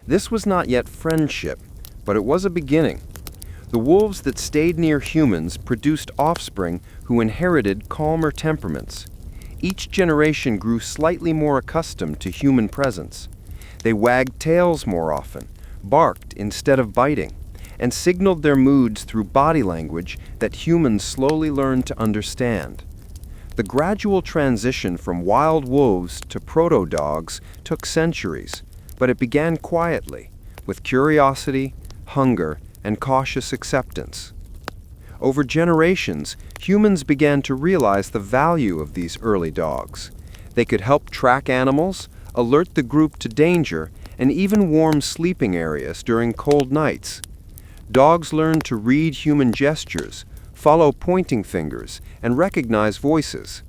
This was not yet friendship, but it was a beginning. The wolves that stayed near humans produced offspring who inherited calmer temperaments. Each generation grew slightly more accustomed to human presence. They wagged tails more often, barked instead of biting, and signaled their moods through body language that humans slowly learned to understand. The gradual transition from wild wolves to proto-dogs took centuries, but it began quietly, with curiosity, hunger, and cautious acceptance. Over generations, humans began to realize the value of these early dogs. They could help track animals, alert the group to danger, and even warm sleeping areas during cold nights. Dogs learned to read human gestures, follow pointing fingers, and recognize voices.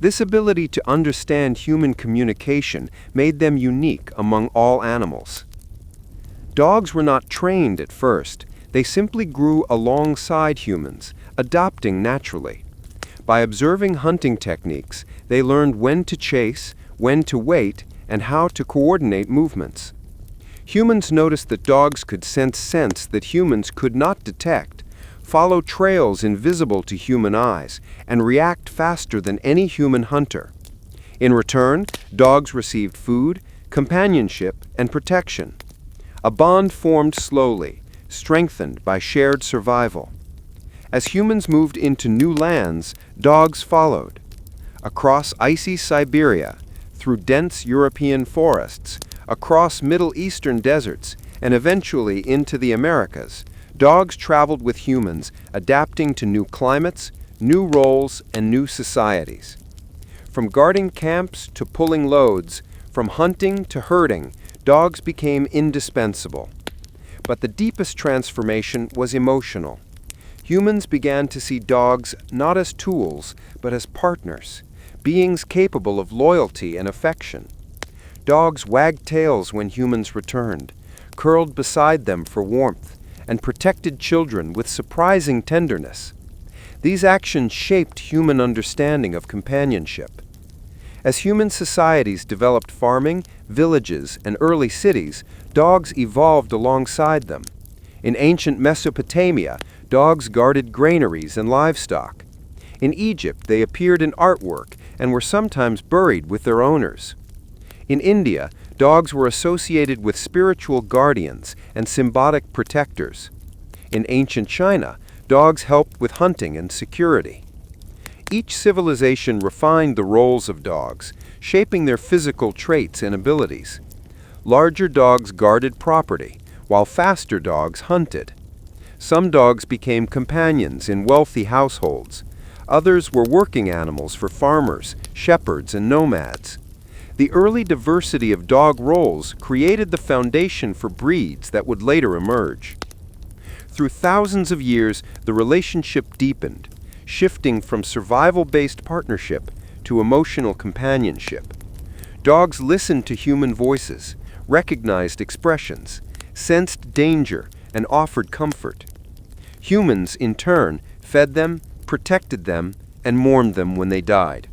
This ability to understand human communication made them unique among all animals. Dogs were not trained at first. They simply grew alongside humans, adopting naturally. By observing hunting techniques, they learned when to chase, when to wait, and how to coordinate movements. Humans noticed that dogs could sense scents that humans could not detect, follow trails invisible to human eyes, and react faster than any human hunter. In return, dogs received food, companionship, and protection. A bond formed slowly, strengthened by shared survival. As humans moved into new lands, dogs followed. Across icy Siberia, through dense European forests, across Middle Eastern deserts, and eventually into the Americas, dogs traveled with humans, adapting to new climates, new roles, and new societies. From guarding camps to pulling loads, from hunting to herding, dogs became indispensable. But the deepest transformation was emotional. Humans began to see dogs not as tools, but as partners, beings capable of loyalty and affection. Dogs wagged tails when humans returned, curled beside them for warmth, and protected children with surprising tenderness. These actions shaped human understanding of companionship. As human societies developed farming, villages, and early cities, dogs evolved alongside them. In ancient Mesopotamia, dogs guarded granaries and livestock. In Egypt, they appeared in artwork and were sometimes buried with their owners. In India, dogs were associated with spiritual guardians and symbolic protectors. In ancient China, dogs helped with hunting and security. Each civilization refined the roles of dogs, shaping their physical traits and abilities. Larger dogs guarded property, while faster dogs hunted. Some dogs became companions in wealthy households. Others were working animals for farmers, shepherds, and nomads. The early diversity of dog roles created the foundation for breeds that would later emerge. Through thousands of years, the relationship deepened, shifting from survival-based partnership to emotional companionship. Dogs listened to human voices, recognized expressions, sensed danger, and offered comfort. Humans, in turn, fed them, protected them, and mourned them when they died.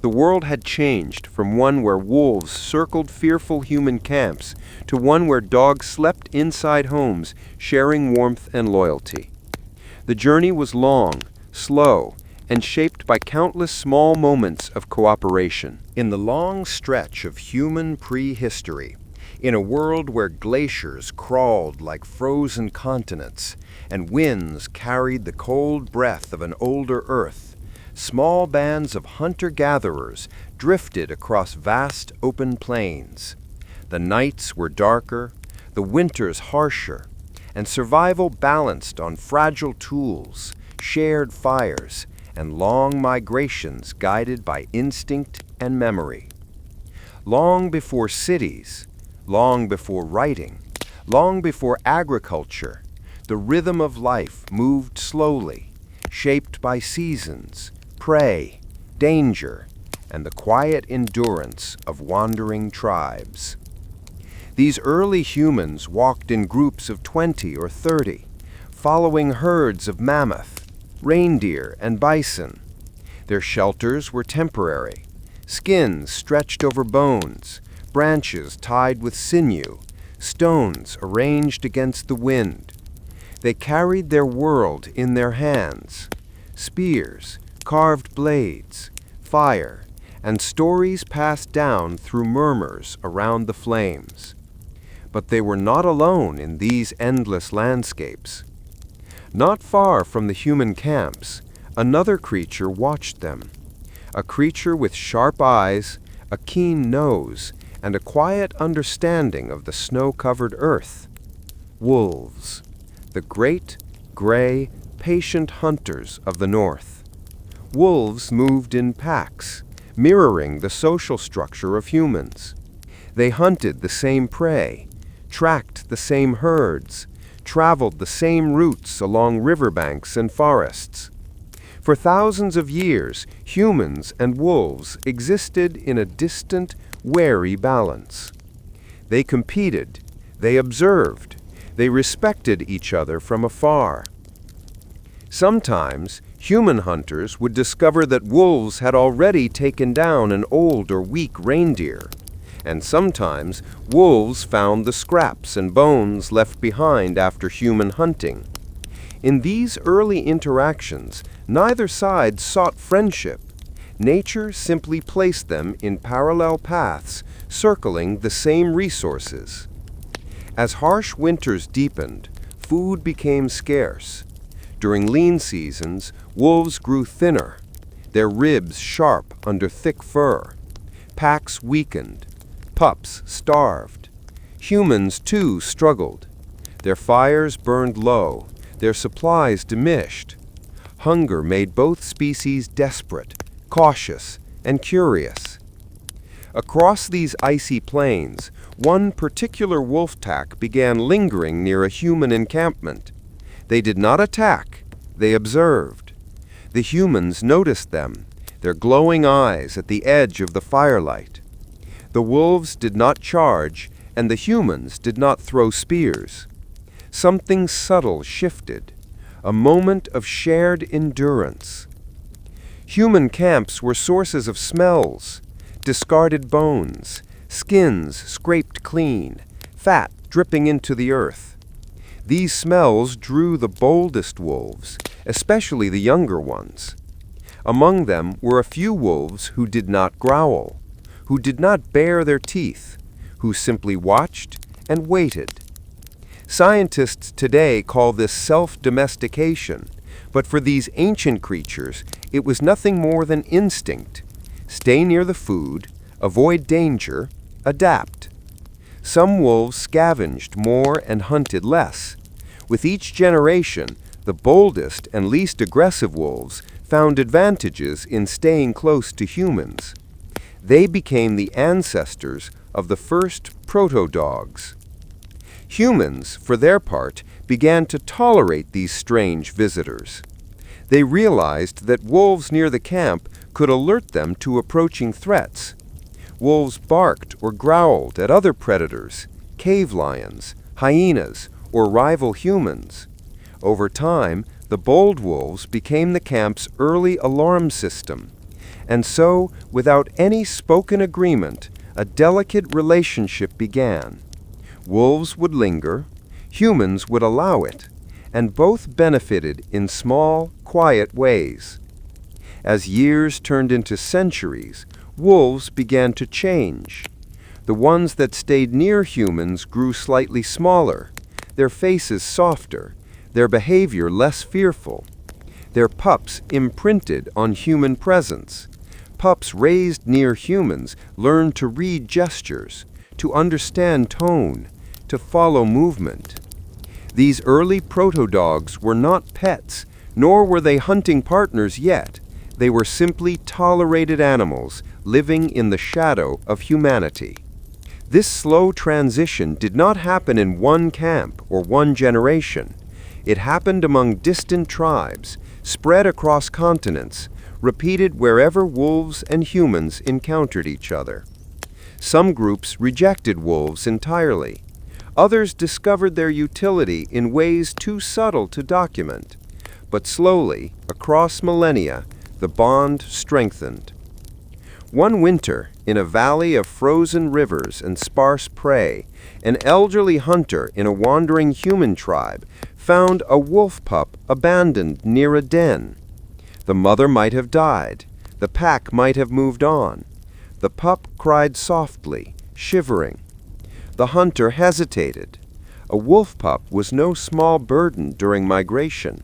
The world had changed from one where wolves circled fearful human camps to one where dogs slept inside homes, sharing warmth and loyalty. The journey was long, slow, and shaped by countless small moments of cooperation. In the long stretch of human prehistory, in a world where glaciers crawled like frozen continents and winds carried the cold breath of an older earth, small bands of hunter-gatherers drifted across vast open plains. The nights were darker, the winters harsher, and survival balanced on fragile tools, shared fires, and long migrations guided by instinct and memory. Long before cities, long before writing, long before agriculture, the rhythm of life moved slowly, shaped by seasons, prey, danger, and the quiet endurance of wandering tribes. These early humans walked in groups of 20 or 30, following herds of mammoth, reindeer, and bison. Their shelters were temporary, skins stretched over bones, branches tied with sinew, stones arranged against the wind. They carried their world in their hands, spears, carved blades, fire, and stories passed down through murmurs around the flames. But they were not alone in these endless landscapes. Not far from the human camps, another creature watched them, a creature with sharp eyes, a keen nose, and a quiet understanding of the snow-covered earth. Wolves, the great, gray, patient hunters of the north. Wolves moved in packs, mirroring the social structure of humans. They hunted the same prey, tracked the same herds, traveled the same routes along riverbanks and forests. For thousands of years, humans and wolves existed in a distant, wary balance. They competed, they observed, they respected each other from afar. Sometimes, human hunters would discover that wolves had already taken down an old or weak reindeer, and sometimes wolves found the scraps and bones left behind after human hunting. In these early interactions, neither side sought friendship. Nature simply placed them in parallel paths, circling the same resources. As harsh winters deepened, food became scarce. During lean seasons, wolves grew thinner, their ribs sharp under thick fur. Packs weakened. Pups starved. Humans, too, struggled. Their fires burned low, their supplies diminished. Hunger made both species desperate, cautious, and curious. Across these icy plains, one particular wolf pack began lingering near a human encampment. They did not attack, they observed. The humans noticed them, their glowing eyes at the edge of the firelight. The wolves did not charge, and the humans did not throw spears. Something subtle shifted, a moment of shared endurance. Human camps were sources of smells, discarded bones, skins scraped clean, fat dripping into the earth. These smells drew the boldest wolves, especially the younger ones. Among them were a few wolves who did not growl, who did not bare their teeth, who simply watched and waited. Scientists today call this self-domestication, but for these ancient creatures, it was nothing more than instinct. Stay near the food, avoid danger, adapt. Some wolves scavenged more and hunted less. With each generation, the boldest and least aggressive wolves found advantages in staying close to humans. They became the ancestors of the first proto-dogs. Humans, for their part, began to tolerate these strange visitors. They realized that wolves near the camp could alert them to approaching threats. Wolves barked or growled at other predators, cave lions, hyenas, or rival humans. Over time, the bold wolves became the camp's early alarm system. And so, without any spoken agreement, a delicate relationship began. Wolves would linger, humans would allow it, and both benefited in small, quiet ways. As years turned into centuries, wolves began to change. The ones that stayed near humans grew slightly smaller, their faces softer, their behavior less fearful. Their pups imprinted on human presence. Pups raised near humans learned to read gestures, to understand tone, to follow movement. These early proto-dogs were not pets, nor were they hunting partners yet. They were simply tolerated animals living in the shadow of humanity. This slow transition did not happen in one camp or one generation. It happened among distant tribes, spread across continents, repeated wherever wolves and humans encountered each other. Some groups rejected wolves entirely. Others discovered their utility in ways too subtle to document. But slowly, across millennia, the bond strengthened. One winter, In a valley of frozen rivers and sparse prey, an elderly hunter in a wandering human tribe found a wolf pup abandoned near a den. The mother might have died. The pack might have moved on. The pup cried softly, shivering. The hunter hesitated. A wolf pup was no small burden during migration.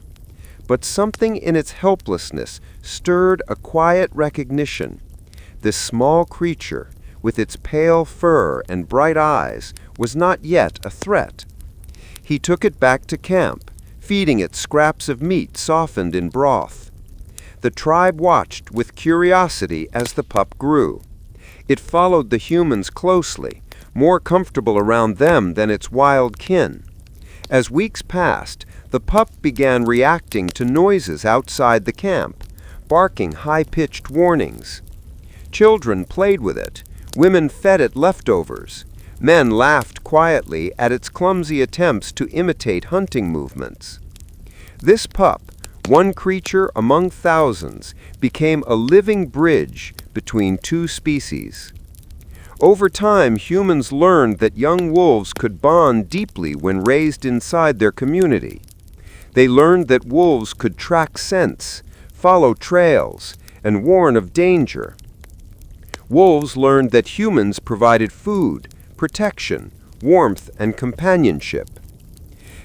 But something in its helplessness stirred a quiet recognition. This small creature, with its pale fur and bright eyes, was not yet a threat. He took it back to camp, feeding it scraps of meat softened in broth. The tribe watched with curiosity as the pup grew. It followed the humans closely, more comfortable around them than its wild kin. As weeks passed, the pup began reacting to noises outside the camp, barking high-pitched warnings. Children played with it. Women fed it leftovers. Men laughed quietly at its clumsy attempts to imitate hunting movements. This pup, one creature among thousands, became a living bridge between two species. Over time, humans learned that young wolves could bond deeply when raised inside their community. They learned that wolves could track scents, follow trails, and warn of danger. Wolves learned that humans provided food, protection, warmth, and companionship.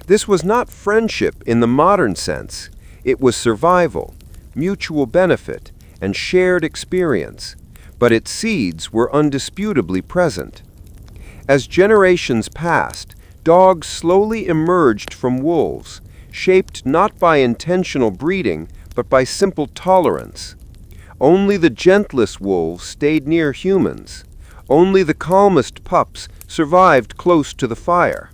This was not friendship in the modern sense. It was survival, mutual benefit, and shared experience, but its seeds were undisputably present. As generations passed, dogs slowly emerged from wolves, shaped not by intentional breeding, but by simple tolerance. Only the gentlest wolves stayed near humans. Only the calmest pups survived close to the fire.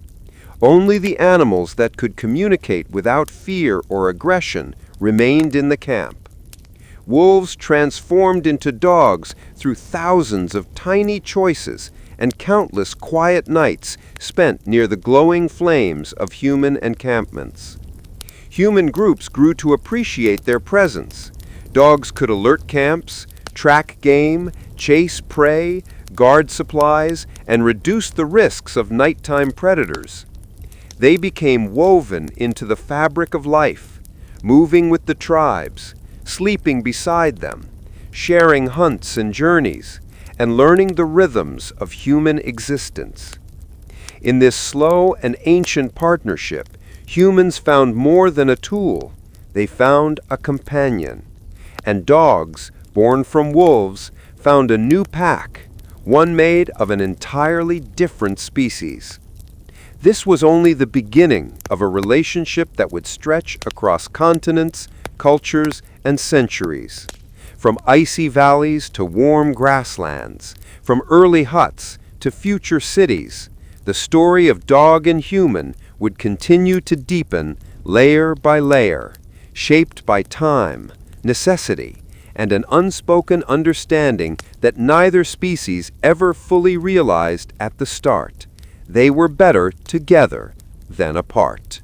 Only the animals that could communicate without fear or aggression remained in the camp. Wolves transformed into dogs through thousands of tiny choices and countless quiet nights spent near the glowing flames of human encampments. Human groups grew to appreciate their presence. Dogs could alert camps, track game, chase prey, guard supplies, and reduce the risks of nighttime predators. They became woven into the fabric of life, moving with the tribes, sleeping beside them, sharing hunts and journeys, and learning the rhythms of human existence. In this slow and ancient partnership, humans found more than a tool. They found a companion. And dogs, born from wolves, found a new pack, one made of an entirely different species. This was only the beginning of a relationship that would stretch across continents, cultures, and centuries. From icy valleys to warm grasslands, from early huts to future cities, the story of dog and human would continue to deepen layer by layer, shaped by time, necessity, and an unspoken understanding that neither species ever fully realized at the start. They were better together than apart.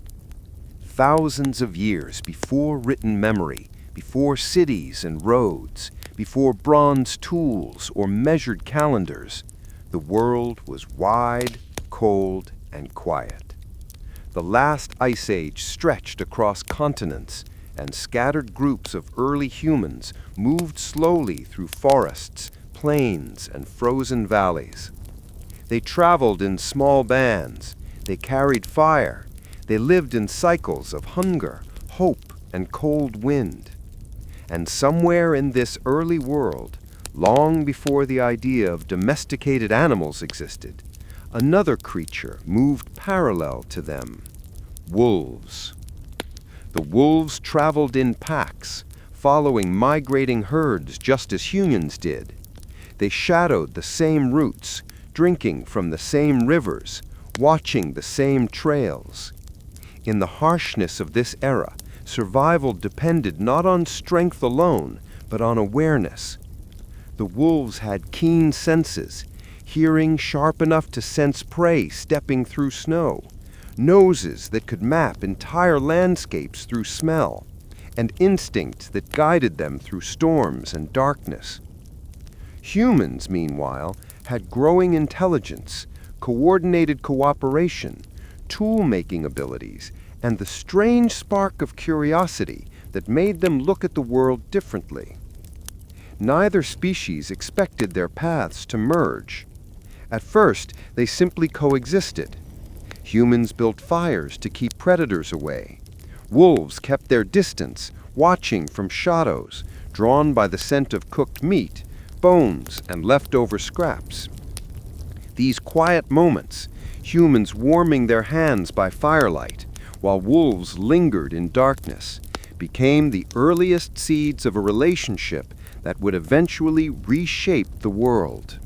Thousands of years before written memory, before cities and roads, before bronze tools or measured calendars, the world was wide, cold, and quiet. The last ice age stretched across continents, and scattered groups of early humans moved slowly through forests, plains, and frozen valleys. They traveled in small bands. They carried fire. They lived in cycles of hunger, hope, and cold wind. And somewhere in this early world, long before the idea of domesticated animals existed, another creature moved parallel to them: wolves. The wolves traveled in packs, following migrating herds just as humans did. They shadowed the same routes, drinking from the same rivers, watching the same trails. In the harshness of this era, survival depended not on strength alone, but on awareness. The wolves had keen senses, hearing sharp enough to sense prey stepping through snow, noses that could map entire landscapes through smell, and instincts that guided them through storms and darkness. Humans, meanwhile, had growing intelligence, coordinated cooperation, tool-making abilities, and the strange spark of curiosity that made them look at the world differently. Neither species expected their paths to merge. At first, they simply coexisted. Humans built fires to keep predators away. Wolves kept their distance, watching from shadows, drawn by the scent of cooked meat, bones, and leftover scraps. These quiet moments, humans warming their hands by firelight, while wolves lingered in darkness, became the earliest seeds of a relationship that would eventually reshape the world.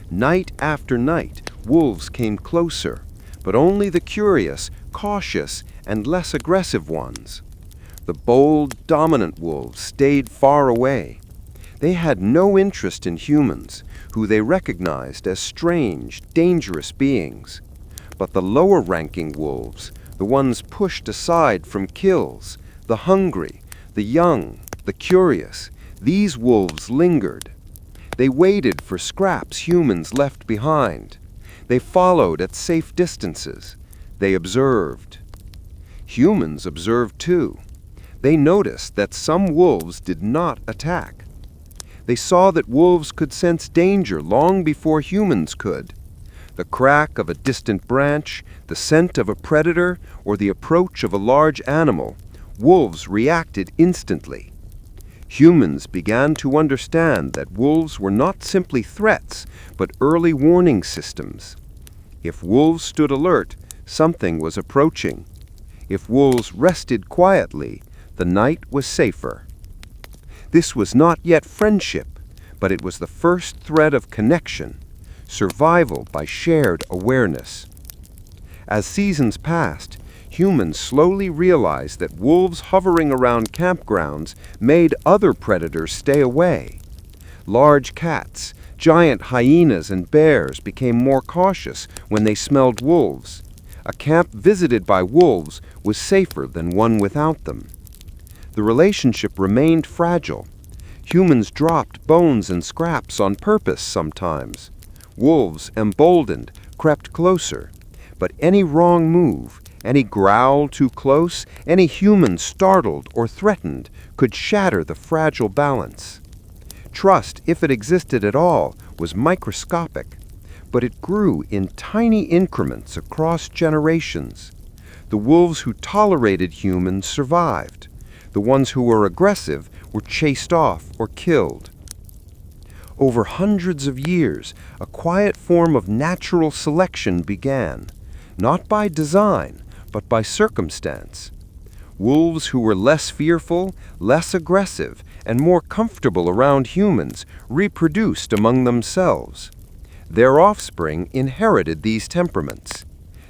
Night after night, wolves came closer, but only the curious, cautious, and less aggressive ones. The bold, dominant wolves stayed far away. They had no interest in humans, who they recognized as strange, dangerous beings. But the lower-ranking wolves, the ones pushed aside from kills, the hungry, the young, the curious, these wolves lingered. They waited for scraps humans left behind. They followed at safe distances. They observed. Humans observed too. They noticed that some wolves did not attack. They saw that wolves could sense danger long before humans could. The crack of a distant branch, the scent of a predator, or the approach of a large animal, wolves reacted instantly. Humans began to understand that wolves were not simply threats, but early warning systems. If wolves stood alert, something was approaching. If wolves rested quietly, the night was safer. This was not yet friendship, but it was the first thread of connection, survival by shared awareness. As seasons passed, humans slowly realized that wolves hovering around campgrounds made other predators stay away. Large cats, giant hyenas, and bears became more cautious when they smelled wolves. A camp visited by wolves was safer than one without them. The relationship remained fragile. Humans dropped bones and scraps on purpose sometimes. Wolves, emboldened, crept closer. But any wrong move, any growl too close, any human startled or threatened could shatter the fragile balance. Trust, if it existed at all, was microscopic, but it grew in tiny increments across generations. The wolves who tolerated humans survived. The ones who were aggressive were chased off or killed. Over hundreds of years, a quiet form of natural selection began, not by design, but by circumstance. Wolves who were less fearful, less aggressive, and more comfortable around humans reproduced among themselves. Their offspring inherited these temperaments.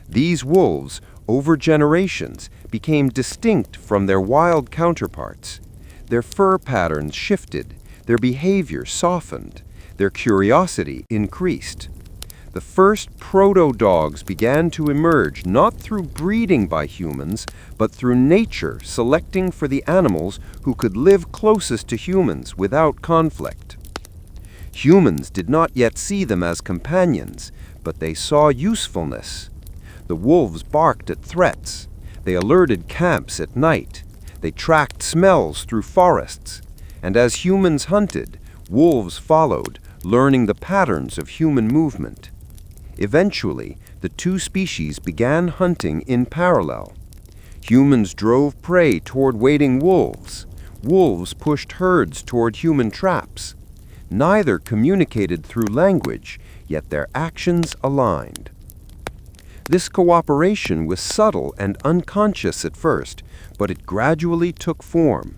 These wolves, over generations, became distinct from their wild counterparts. Their fur patterns shifted, their behavior softened, their curiosity increased. The first proto-dogs began to emerge not through breeding by humans, but through nature selecting for the animals who could live closest to humans without conflict. Humans did not yet see them as companions, but they saw usefulness. The wolves barked at threats. They alerted camps at night. They tracked smells through forests. And as humans hunted, wolves followed, learning the patterns of human movement. Eventually, the two species began hunting in parallel. Humans drove prey toward waiting wolves. Wolves pushed herds toward human traps. Neither communicated through language, yet their actions aligned. This cooperation was subtle and unconscious at first, but it gradually took form.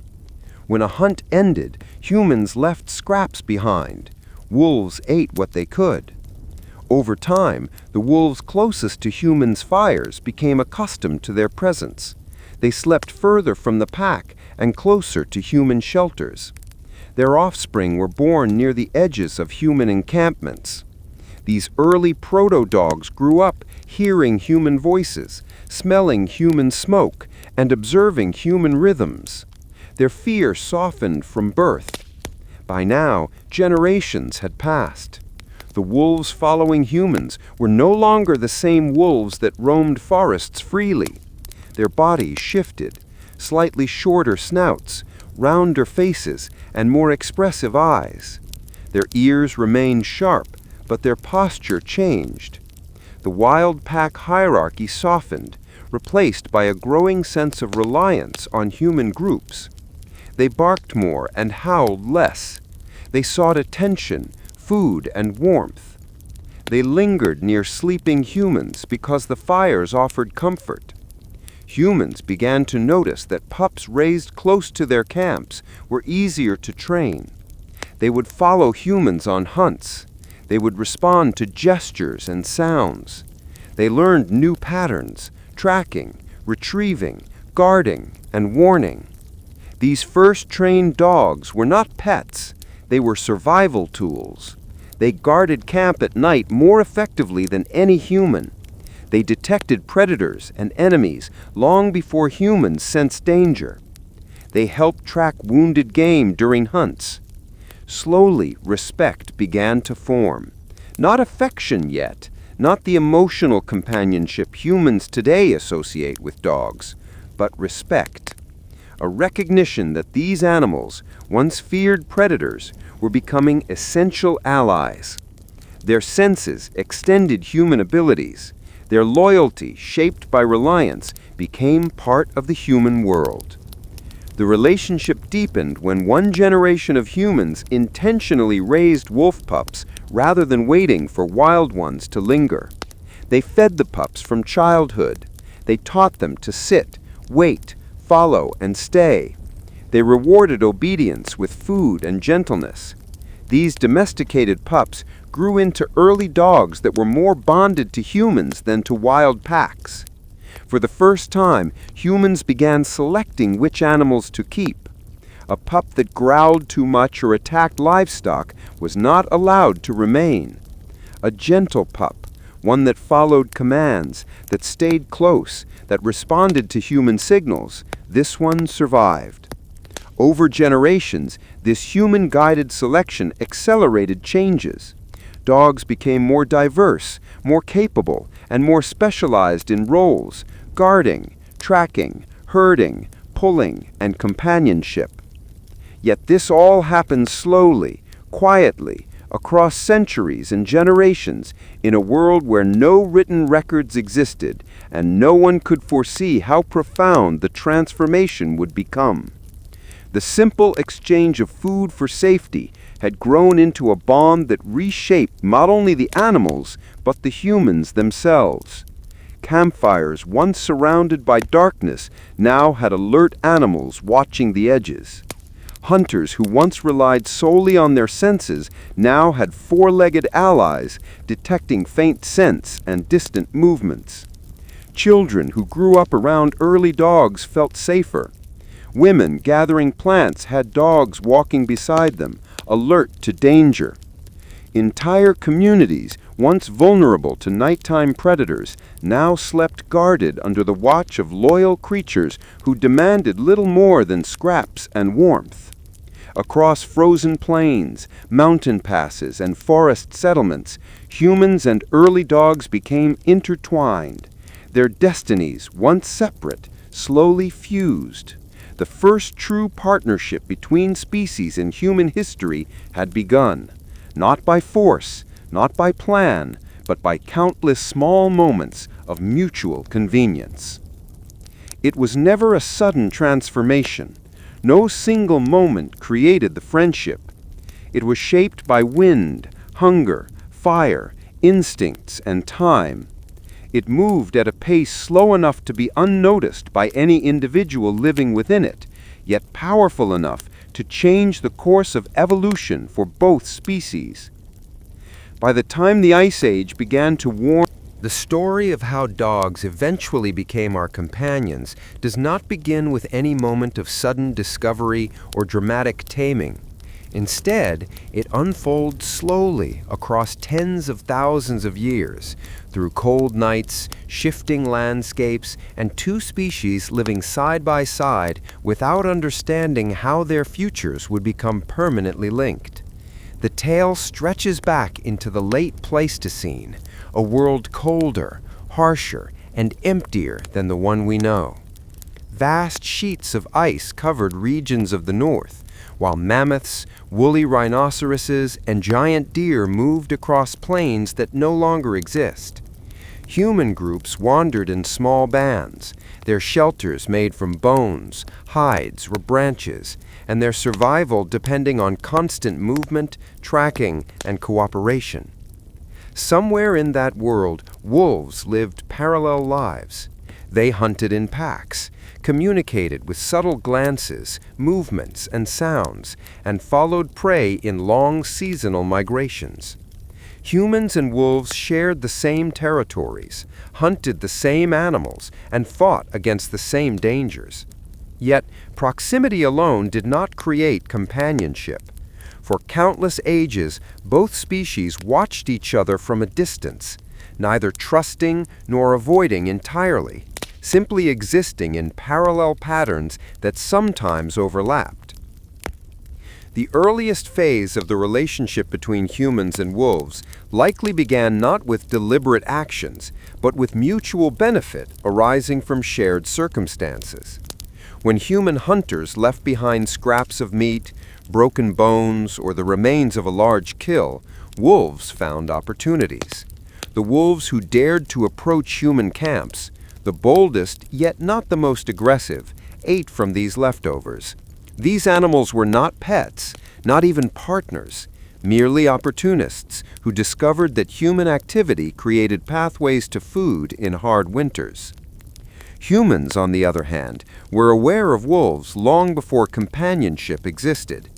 When a hunt ended, humans left scraps behind. Wolves ate what they could. Over time, the wolves closest to humans' fires became accustomed to their presence. They slept further from the pack and closer to human shelters. Their offspring were born near the edges of human encampments. These early proto-dogs grew up hearing human voices, smelling human smoke, and observing human rhythms. Their fear softened from birth. By now, generations had passed. The wolves following humans were no longer the same wolves that roamed forests freely. Their bodies shifted, slightly shorter snouts, rounder faces, and more expressive eyes. Their ears remained sharp, but their posture changed. The wild pack hierarchy softened, replaced by a growing sense of reliance on human groups. They barked more and howled less. They sought attention, food, and warmth. They lingered near sleeping humans because the fires offered comfort. Humans began to notice that pups raised close to their camps were easier to train. They would follow humans on hunts. They would respond to gestures and sounds. They learned new patterns, tracking, retrieving, guarding, and warning. These first trained dogs were not pets. They were survival tools. They guarded camp at night more effectively than any human. They detected predators and enemies long before humans sensed danger. They helped track wounded game during hunts. Slowly, respect began to form. Not affection yet, not the emotional companionship humans today associate with dogs, but respect. A recognition that these animals, once feared predators, were becoming essential allies. Their senses extended human abilities. Their loyalty, shaped by reliance, became part of the human world. The relationship deepened when one generation of humans intentionally raised wolf pups rather than waiting for wild ones to linger. They fed the pups from childhood. They taught them to sit, wait, follow, and stay. They rewarded obedience with food and gentleness. These domesticated pups grew into early dogs that were more bonded to humans than to wild packs. For the first time, humans began selecting which animals to keep. A pup that growled too much or attacked livestock was not allowed to remain. A gentle pup, one that followed commands, that stayed close, that responded to human signals, this one survived. Over generations, this human-guided selection accelerated changes. Dogs became more diverse, more capable, and more specialized in roles: guarding, tracking, herding, pulling, and companionship. Yet this all happened slowly, quietly, across centuries and generations, in a world where no written records existed, and no one could foresee how profound the transformation would become. The simple exchange of food for safety had grown into a bond that reshaped not only the animals, but the humans themselves. Campfires, once surrounded by darkness, now had alert animals watching the edges. Hunters who once relied solely on their senses now had four-legged allies detecting faint scents and distant movements. Children who grew up around early dogs felt safer. Women gathering plants had dogs walking beside them, alert to danger. Entire communities, once vulnerable to nighttime predators, now slept guarded under the watch of loyal creatures who demanded little more than scraps and warmth. Across frozen plains, mountain passes, and forest settlements, humans and early dogs became intertwined. Their destinies, once separate, slowly fused. The first true partnership between species in human history had begun, not by force, not by plan, but by countless small moments of mutual convenience. It was never a sudden transformation. No single moment created the friendship. It was shaped by wind, hunger, fire, instincts, and time. It moved at a pace slow enough to be unnoticed by any individual living within it, yet powerful enough to change the course of evolution for both species. By the time the Ice Age began to warm, the story of how dogs eventually became our companions does not begin with any moment of sudden discovery or dramatic taming. Instead, it unfolds slowly across tens of thousands of years, through cold nights, shifting landscapes, and two species living side by side without understanding how their futures would become permanently linked. The tale stretches back into the late Pleistocene, a world colder, harsher, and emptier than the one we know. Vast sheets of ice covered regions of the north, while mammoths, woolly rhinoceroses, and giant deer moved across plains that no longer exist. Human groups wandered in small bands, their shelters made from bones, hides, or branches, and their survival depending on constant movement, tracking, and cooperation. Somewhere in that world, wolves lived parallel lives. They hunted in packs, communicated with subtle glances, movements, and sounds, and followed prey in long seasonal migrations. Humans and wolves shared the same territories, hunted the same animals, and fought against the same dangers. Yet, proximity alone did not create companionship. For countless ages, both species watched each other from a distance, neither trusting nor avoiding entirely, simply existing in parallel patterns that sometimes overlapped. The earliest phase of the relationship between humans and wolves likely began not with deliberate actions, but with mutual benefit arising from shared circumstances. When human hunters left behind scraps of meat, broken bones, or the remains of a large kill, wolves found opportunities. The wolves who dared to approach human camps, the boldest yet not the most aggressive, ate from these leftovers. These animals were not pets, not even partners, merely opportunists who discovered that human activity created pathways to food in hard winters. Humans, on the other hand, were aware of wolves long before companionship existed.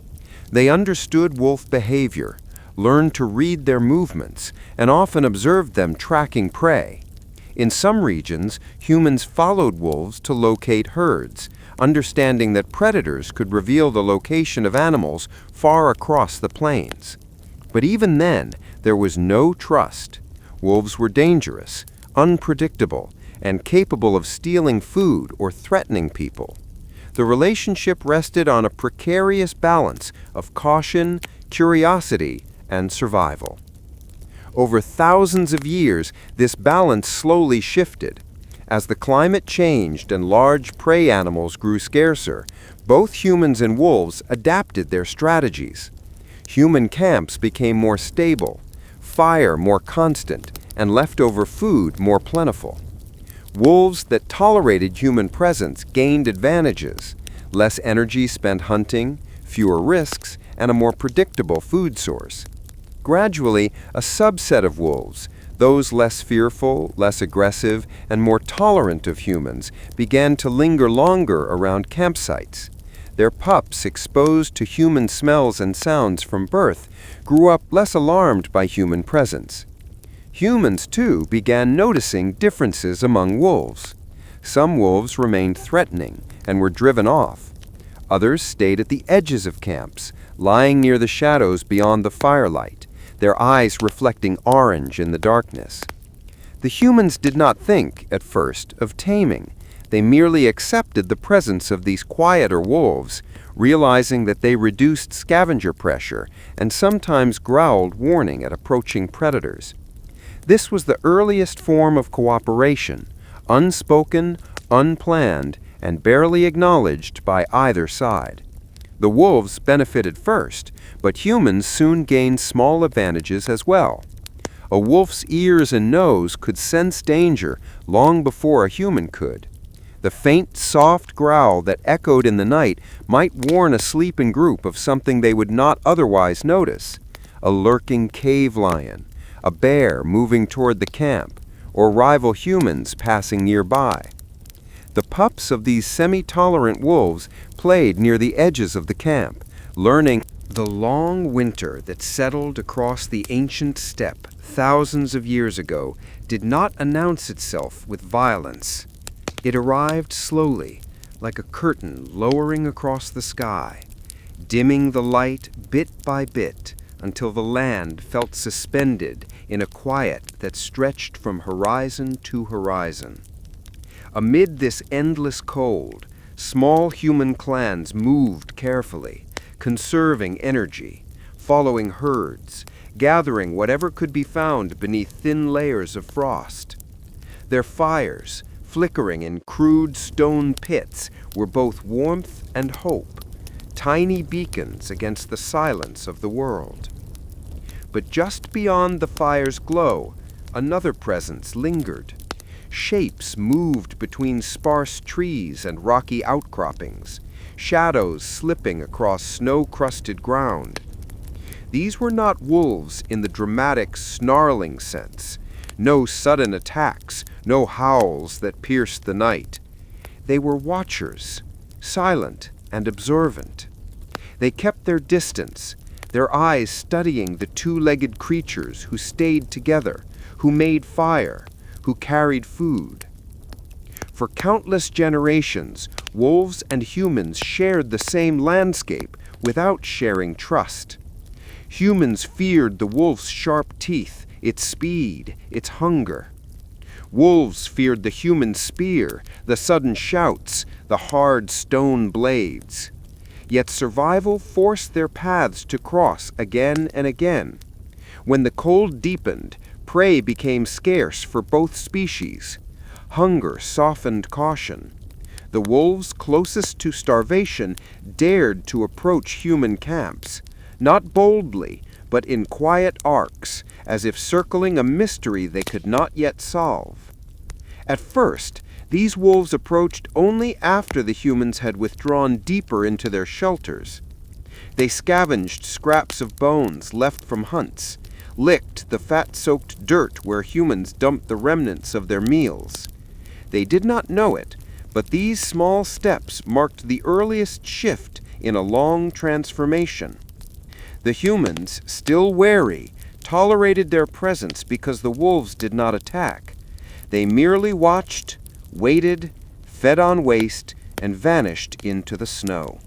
They understood wolf behavior, learned to read their movements, and often observed them tracking prey. In some regions, humans followed wolves to locate herds, understanding that predators could reveal the location of animals far across the plains. But even then, there was no trust. Wolves were dangerous, unpredictable, and capable of stealing food or threatening people. The relationship rested on a precarious balance of caution, curiosity, and survival. Over thousands of years, this balance slowly shifted. As the climate changed and large prey animals grew scarcer, both humans and wolves adapted their strategies. Human camps became more stable, fire more constant, and leftover food more plentiful. Wolves that tolerated human presence gained advantages: less energy spent hunting, fewer risks, and a more predictable food source. Gradually, a subset of wolves, those less fearful, less aggressive, and more tolerant of humans, began to linger longer around campsites. Their pups, exposed to human smells and sounds from birth, grew up less alarmed by human presence. Humans, too, began noticing differences among wolves. Some wolves remained threatening and were driven off. Others stayed at the edges of camps, lying near the shadows beyond the firelight, their eyes reflecting orange in the darkness. The humans did not think, at first, of taming. They merely accepted the presence of these quieter wolves, realizing that they reduced scavenger pressure and sometimes growled warning at approaching predators. This was the earliest form of cooperation, unspoken, unplanned, and barely acknowledged by either side. The wolves benefited first, but humans soon gained small advantages as well. A wolf's ears and nose could sense danger long before a human could. The faint, soft growl that echoed in the night might warn a sleeping group of something they would not otherwise notice: a lurking cave lion, a bear moving toward the camp, or rival humans passing nearby. The pups of these semi-tolerant wolves played near the edges of the camp, learning the long winter that settled across the ancient steppe thousands of years ago did not announce itself with violence. It arrived slowly, like a curtain lowering across the sky. dimming the light bit by bit until the land felt suspended in a quiet that stretched from horizon to horizon. Amid this endless cold, small human clans moved carefully, conserving energy, following herds, gathering whatever could be found beneath thin layers of frost. Their fires, flickering in crude stone pits, were both warmth and hope, tiny beacons against the silence of the world. But just beyond the fire's glow, another presence lingered. Shapes moved between sparse trees and rocky outcroppings, shadows slipping across snow-crusted ground. These were not wolves in the dramatic, snarling sense. No sudden attacks, no howls that pierced the night. They were watchers, silent and observant. They kept their distance, their eyes studying the two-legged creatures who stayed together, who made fire, who carried food. For countless generations, wolves and humans shared the same landscape without sharing trust. Humans feared the wolf's sharp teeth, its speed, its hunger. Wolves feared the human spear, the sudden shouts, the hard stone blades. Yet survival forced their paths to cross again and again. When the cold deepened, prey became scarce for both species. Hunger softened caution. The wolves closest to starvation dared to approach human camps, not boldly, but in quiet arcs, as if circling a mystery they could not yet solve. At first, these wolves approached only after the humans had withdrawn deeper into their shelters. They scavenged scraps of bones left from hunts, licked the fat-soaked dirt where humans dumped the remnants of their meals. They did not know it, but these small steps marked the earliest shift in a long transformation. The humans, still wary, tolerated their presence because the wolves did not attack. They merely watched, waited, fed on waste, and vanished into the snow.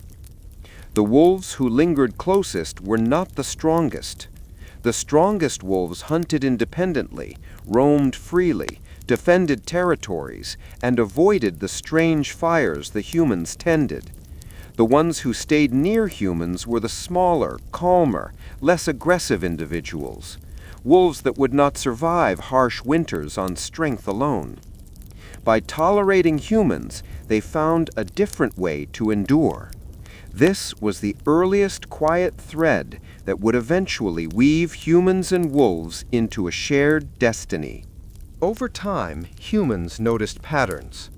The wolves who lingered closest were not the strongest. The strongest wolves hunted independently, roamed freely, defended territories, and avoided the strange fires the humans tended. The ones who stayed near humans were the smaller, calmer, less aggressive individuals, wolves that would not survive harsh winters on strength alone. By tolerating humans, they found a different way to endure. This was the earliest quiet thread that would eventually weave humans and wolves into a shared destiny. Over time, humans noticed patterns.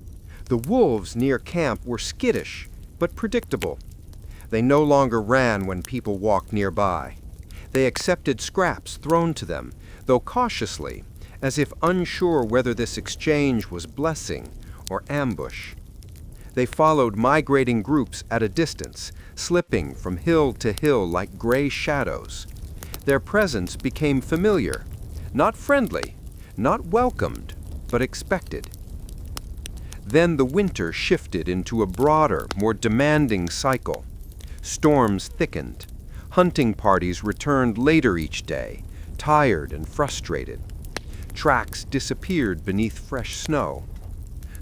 The wolves near camp were skittish, but predictable. They no longer ran when people walked nearby. They accepted scraps thrown to them, though cautiously, as if unsure whether this exchange was blessing or ambush. They followed migrating groups at a distance, slipping from hill to hill like gray shadows. Their presence became familiar, not friendly, not welcomed, but expected. Then the winter shifted into a broader, more demanding cycle. Storms thickened. Hunting parties returned later each day, tired and frustrated. Tracks disappeared beneath fresh snow.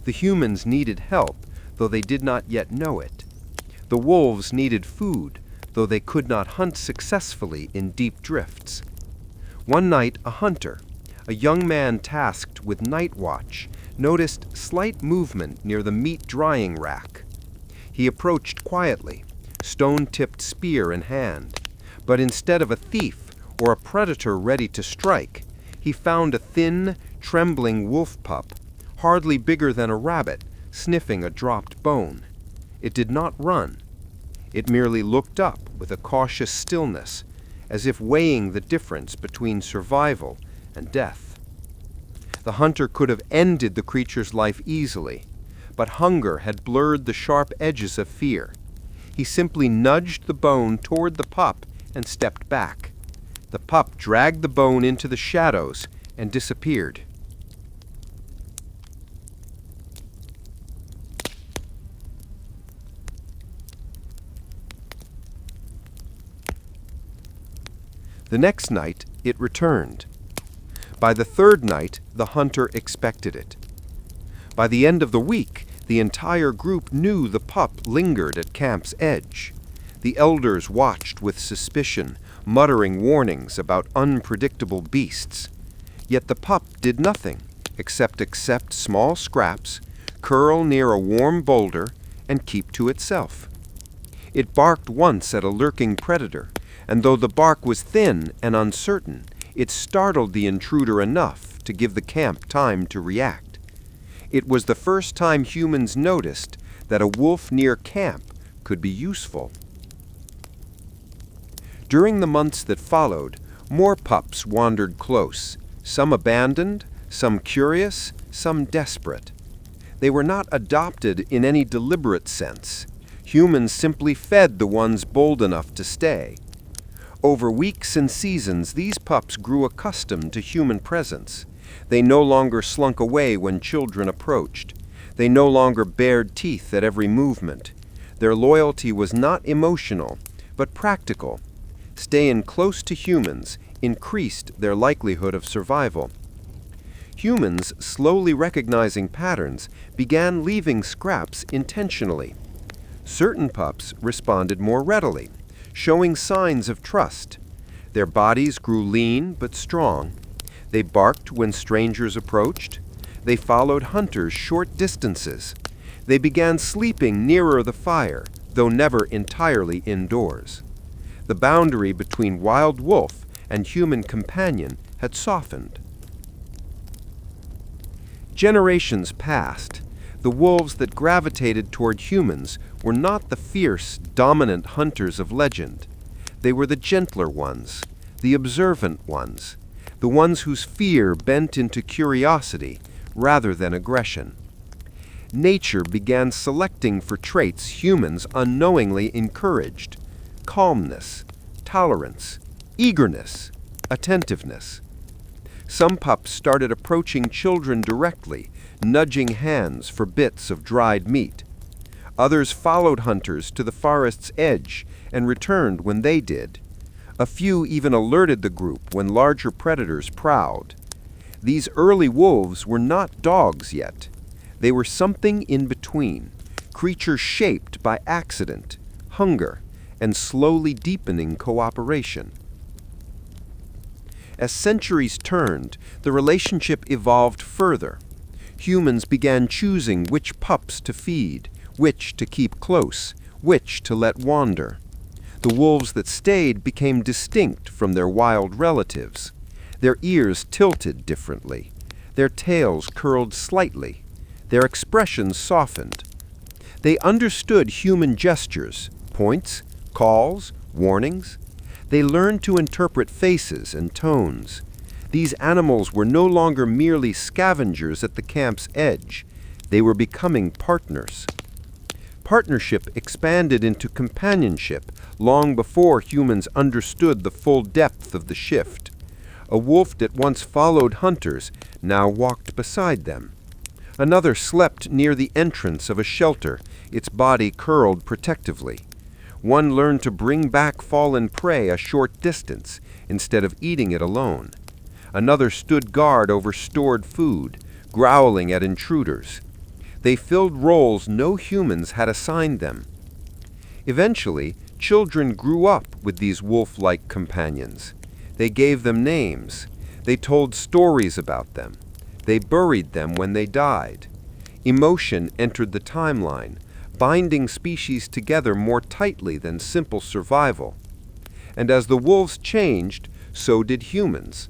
The humans needed help, though they did not yet know it. The wolves needed food, though they could not hunt successfully in deep drifts. One night, a hunter, a young man tasked with night watch, noticed slight movement near the meat drying rack. He approached quietly, stone-tipped spear in hand, but instead of a thief or a predator ready to strike, he found a thin, trembling wolf pup, hardly bigger than a rabbit, sniffing a dropped bone. It did not run. It merely looked up with a cautious stillness, as if weighing the difference between survival and death. The hunter could have ended the creature's life easily, but hunger had blurred the sharp edges of fear. He simply nudged the bone toward the pup and stepped back. The pup dragged the bone into the shadows and disappeared. The next night, it returned. By the third night, the hunter expected it. By the end of the week, the entire group knew the pup lingered at camp's edge. The elders watched with suspicion, muttering warnings about unpredictable beasts. Yet the pup did nothing except accept small scraps, curl near a warm boulder, and keep to itself. It barked once at a lurking predator, and though the bark was thin and uncertain, it startled the intruder enough to give the camp time to react. It was the first time humans noticed that a wolf near camp could be useful. During the months that followed, more pups wandered close, some abandoned, some curious, some desperate. They were not adopted in any deliberate sense. Humans simply fed the ones bold enough to stay. Over weeks and seasons, these pups grew accustomed to human presence. They no longer slunk away when children approached. They no longer bared teeth at every movement. Their loyalty was not emotional, but practical. Staying close to humans increased their likelihood of survival. Humans, slowly recognizing patterns, began leaving scraps intentionally. Certain pups responded more readily, showing signs of trust. Their bodies grew lean but strong. They barked when strangers approached. They followed hunters short distances. They began sleeping nearer the fire, though never entirely indoors. The boundary between wild wolf and human companion had softened. Generations passed. The wolves that gravitated toward humans were not the fierce, dominant hunters of legend. They were the gentler ones, the observant ones, the ones whose fear bent into curiosity rather than aggression. Nature began selecting for traits humans unknowingly encouraged: calmness, tolerance, eagerness, attentiveness. Some pups started approaching children directly, nudging hands for bits of dried meat. Others followed hunters to the forest's edge and returned when they did. A few even alerted the group when larger predators prowled. These early wolves were not dogs yet. They were something in between, creatures shaped by accident, hunger, and slowly deepening cooperation. As centuries turned, the relationship evolved further. Humans began choosing which pups to feed, which to keep close, which to let wander. The wolves that stayed became distinct from their wild relatives. Their ears tilted differently. Their tails curled slightly. Their expressions softened. They understood human gestures, points, calls, warnings. They learned to interpret faces and tones. These animals were no longer merely scavengers at the camp's edge. They were becoming partners. Partnership expanded into companionship long before humans understood the full depth of the shift. A wolf that once followed hunters now walked beside them. Another slept near the entrance of a shelter, its body curled protectively. One learned to bring back fallen prey a short distance instead of eating it alone. Another stood guard over stored food, growling at intruders. They filled roles no humans had assigned them. Eventually, children grew up with these wolf-like companions. They gave them names. They told stories about them. They buried them when they died. Emotion entered the timeline, binding species together more tightly than simple survival. And as the wolves changed, so did humans.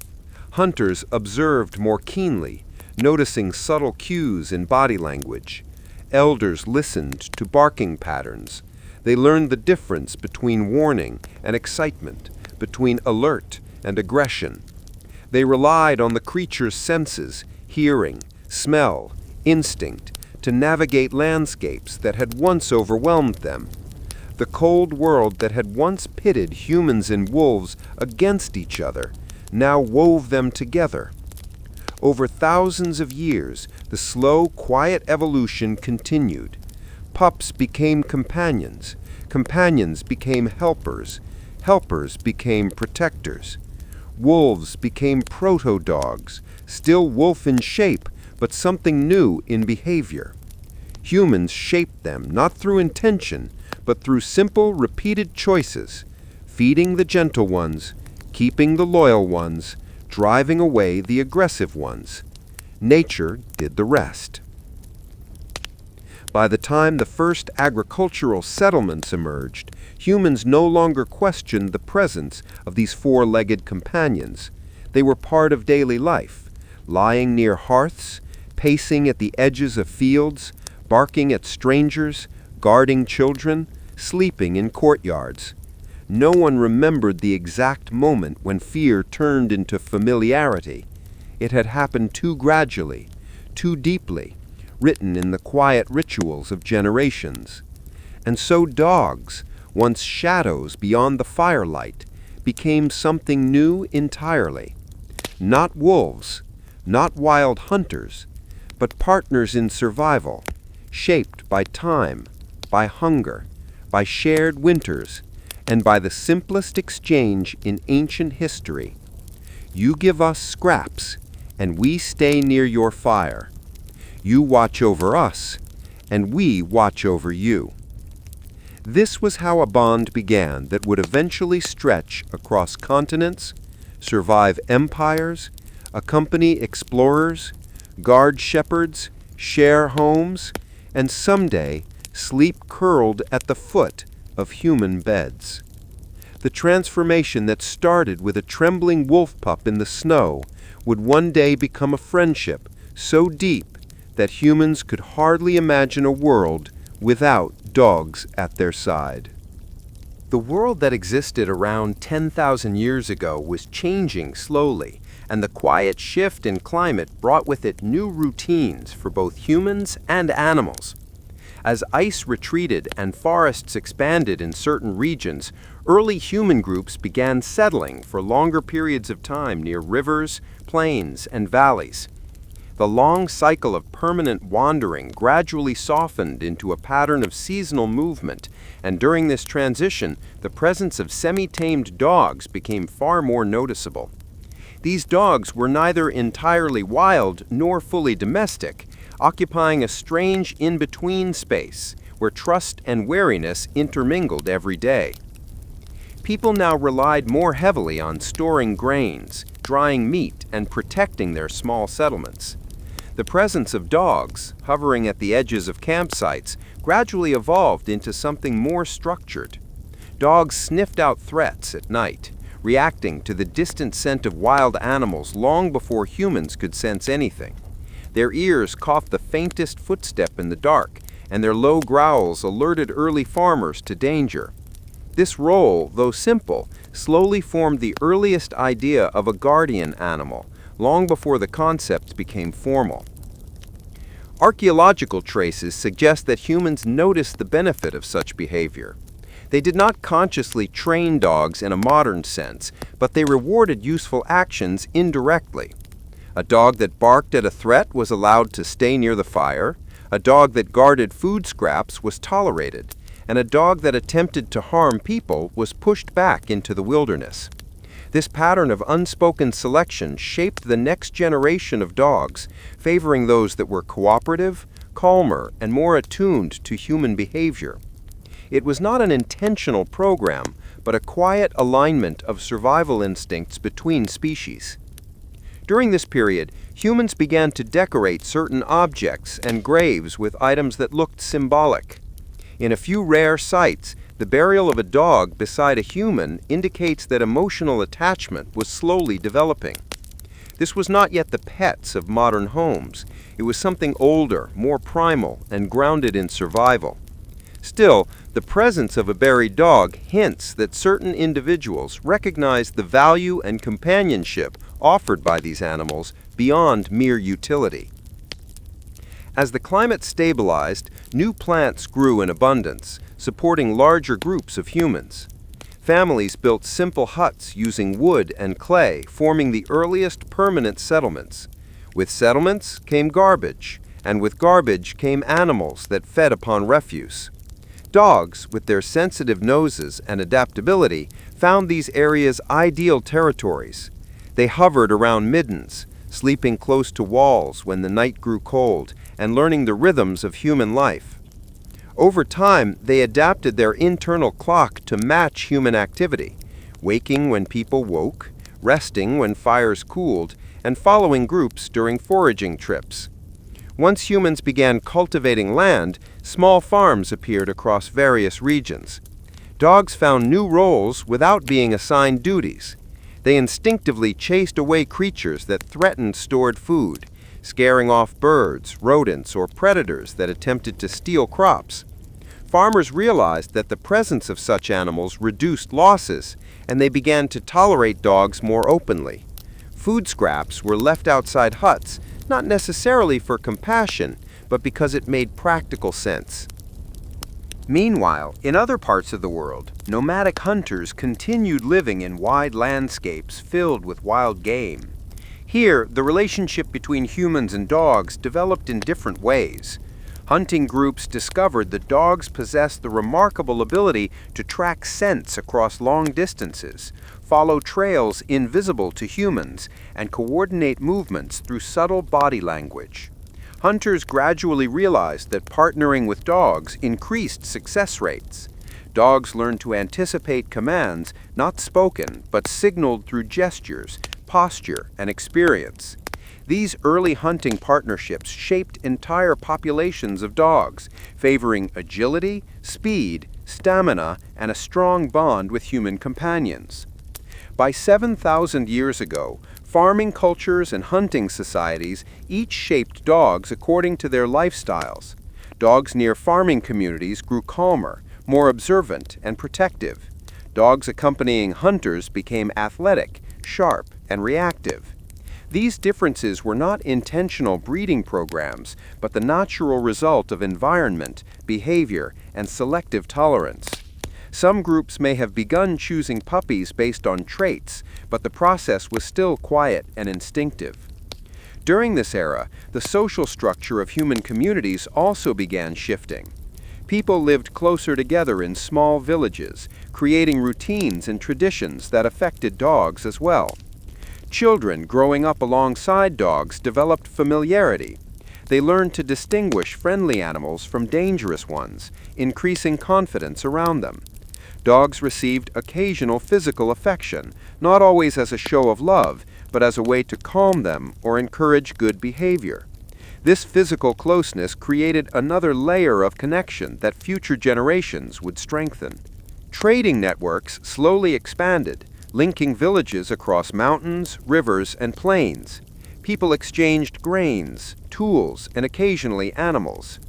Hunters observed more keenly, noticing subtle cues in body language. Elders listened to barking patterns. They learned the difference between warning and excitement, between alert and aggression. They relied on the creature's senses, hearing, smell, instinct, to navigate landscapes that had once overwhelmed them. The cold world that had once pitted humans and wolves against each other now wove them together. Over thousands of years, the slow, quiet evolution continued. Pups became companions. Companions became helpers. Helpers became protectors. Wolves became proto-dogs, still wolf in shape, but something new in behavior. Humans shaped them not through intention, but through simple, repeated choices, feeding the gentle ones, keeping the loyal ones, driving away the aggressive ones. Nature did the rest. By the time the first agricultural settlements emerged, humans no longer questioned the presence of these four-legged companions. They were part of daily life, lying near hearths, pacing at the edges of fields, barking at strangers, guarding children, sleeping in courtyards. No one remembered the exact moment when fear turned into familiarity. It had happened too gradually, too deeply, written in the quiet rituals of generations. And so dogs, once shadows beyond the firelight, became something new entirely. Not wolves, not wild hunters, but partners in survival, shaped by time, by hunger, by shared winters, and by the simplest exchange in ancient history. You give us scraps, and we stay near your fire. You watch over us, and we watch over you. This was how a bond began that would eventually stretch across continents, survive empires, accompany explorers, guard shepherds, share homes, and someday sleep curled at the foot of human beds. The transformation that started with a trembling wolf pup in the snow would one day become a friendship so deep that humans could hardly imagine a world without dogs at their side. The world that existed around 10,000 years ago was changing slowly, and the quiet shift in climate brought with it new routines for both humans and animals. As ice retreated and forests expanded in certain regions, early human groups began settling for longer periods of time near rivers, plains, and valleys. The long cycle of permanent wandering gradually softened into a pattern of seasonal movement, and during this transition, the presence of semi-tamed dogs became far more noticeable. These dogs were neither entirely wild nor fully domestic, occupying a strange in-between space where trust and wariness intermingled every day. People now relied more heavily on storing grains, drying meat, and protecting their small settlements. The presence of dogs, hovering at the edges of campsites, gradually evolved into something more structured. Dogs sniffed out threats at night, reacting to the distant scent of wild animals long before humans could sense anything. Their ears caught the faintest footstep in the dark, and their low growls alerted early farmers to danger. This role, though simple, slowly formed the earliest idea of a guardian animal, long before the concept became formal. Archaeological traces suggest that humans noticed the benefit of such behavior. They did not consciously train dogs in a modern sense, but they rewarded useful actions indirectly. A dog that barked at a threat was allowed to stay near the fire, a dog that guarded food scraps was tolerated, and a dog that attempted to harm people was pushed back into the wilderness. This pattern of unspoken selection shaped the next generation of dogs, favoring those that were cooperative, calmer, and more attuned to human behavior. It was not an intentional program, but a quiet alignment of survival instincts between species. During this period, humans began to decorate certain objects and graves with items that looked symbolic. In a few rare sites, the burial of a dog beside a human indicates that emotional attachment was slowly developing. This was not yet the pets of modern homes. It was something older, more primal, and grounded in survival. Still, the presence of a buried dog hints that certain individuals recognized the value and companionship offered by these animals beyond mere utility. As the climate stabilized, new plants grew in abundance, supporting larger groups of humans. Families built simple huts using wood and clay, forming the earliest permanent settlements. With settlements came garbage, and with garbage came animals that fed upon refuse. Dogs, with their sensitive noses and adaptability, found these areas ideal territories. They hovered around middens, sleeping close to walls when the night grew cold, and learning the rhythms of human life. Over time, they adapted their internal clock to match human activity, waking when people woke, resting when fires cooled, and following groups during foraging trips. Once humans began cultivating land, small farms appeared across various regions. Dogs found new roles without being assigned duties. They instinctively chased away creatures that threatened stored food, scaring off birds, rodents, or predators that attempted to steal crops. Farmers realized that the presence of such animals reduced losses, and they began to tolerate dogs more openly. Food scraps were left outside huts, not necessarily for compassion, but because it made practical sense. Meanwhile, in other parts of the world, nomadic hunters continued living in wide landscapes filled with wild game. Here, the relationship between humans and dogs developed in different ways. Hunting groups discovered that dogs possessed the remarkable ability to track scents across long distances, follow trails invisible to humans, and coordinate movements through subtle body language. Hunters gradually realized that partnering with dogs increased success rates. Dogs learned to anticipate commands, not spoken, but signaled through gestures, posture, and experience. These early hunting partnerships shaped entire populations of dogs, favoring agility, speed, stamina, and a strong bond with human companions. By 7,000 years ago, farming cultures and hunting societies each shaped dogs according to their lifestyles. Dogs near farming communities grew calmer, more observant, and protective. Dogs accompanying hunters became athletic, sharp, and reactive. These differences were not intentional breeding programs, but the natural result of environment, behavior, and selective tolerance. Some groups may have begun choosing puppies based on traits, but the process was still quiet and instinctive. During this era, the social structure of human communities also began shifting. People lived closer together in small villages, creating routines and traditions that affected dogs as well. Children growing up alongside dogs developed familiarity. They learned to distinguish friendly animals from dangerous ones, increasing confidence around them. Dogs received occasional physical affection, not always as a show of love, but as a way to calm them or encourage good behavior. This physical closeness created another layer of connection that future generations would strengthen. Trading networks slowly expanded, linking villages across mountains, rivers, and plains. People exchanged grains, tools, and occasionally animals.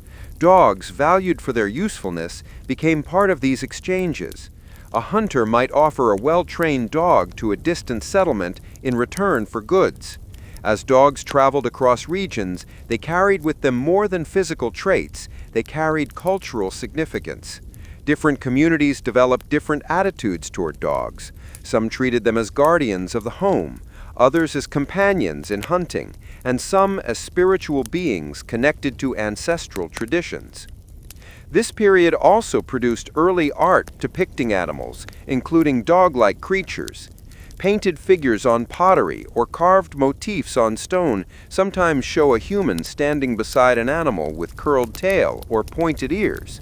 Dogs, valued for their usefulness, became part of these exchanges. A hunter might offer a well-trained dog to a distant settlement in return for goods. As dogs traveled across regions, they carried with them more than physical traits, they carried cultural significance. Different communities developed different attitudes toward dogs. Some treated them as guardians of the home, others as companions in hunting, and some as spiritual beings connected to ancestral traditions. This period also produced early art depicting animals, including dog-like creatures. Painted figures on pottery or carved motifs on stone sometimes show a human standing beside an animal with curled tail or pointed ears.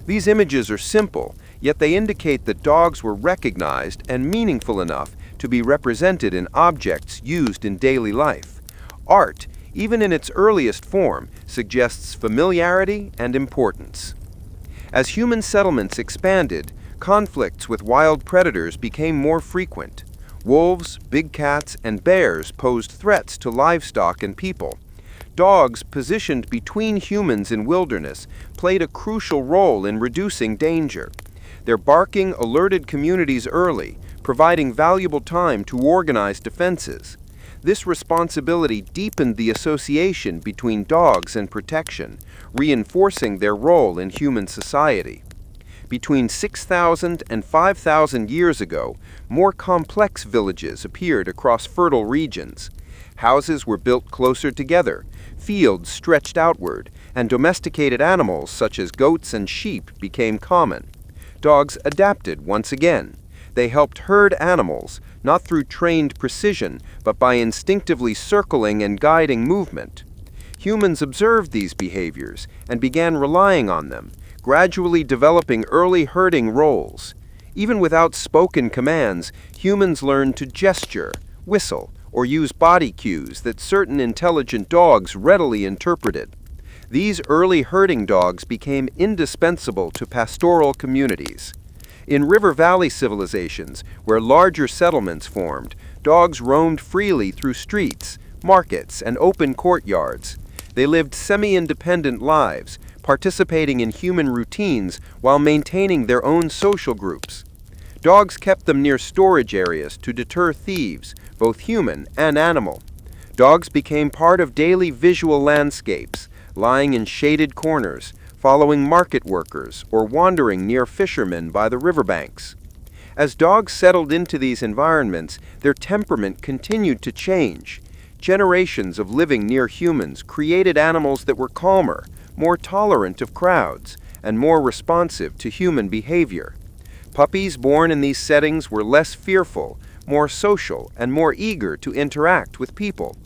These images are simple, yet they indicate that dogs were recognized and meaningful enough to be represented in objects used in daily life. Art, even in its earliest form, suggests familiarity and importance. As human settlements expanded, conflicts with wild predators became more frequent. Wolves, big cats, and bears posed threats to livestock and people. Dogs, positioned between humans and wilderness, played a crucial role in reducing danger. Their barking alerted communities early, providing valuable time to organize defenses. This responsibility deepened the association between dogs and protection, reinforcing their role in human society. Between 6,000 and 5,000 years ago, more complex villages appeared across fertile regions. Houses were built closer together, fields stretched outward, and domesticated animals such as goats and sheep became common. Dogs adapted once again. They helped herd animals, not through trained precision, but by instinctively circling and guiding movement. Humans observed these behaviors and began relying on them, gradually developing early herding roles. Even without spoken commands, humans learned to gesture, whistle, or use body cues that certain intelligent dogs readily interpreted. These early herding dogs became indispensable to pastoral communities. In river valley civilizations, where larger settlements formed, dogs roamed freely through streets, markets, and open courtyards. They lived semi-independent lives, participating in human routines while maintaining their own social groups. Dogs kept them near storage areas to deter thieves, both human and animal. Dogs became part of daily visual landscapes, lying in shaded corners, following market workers, or wandering near fishermen by the riverbanks. As dogs settled into these environments, their temperament continued to change. Generations of living near humans created animals that were calmer, more tolerant of crowds, and more responsive to human behavior. Puppies born in these settings were less fearful, more social, and more eager to interact with people.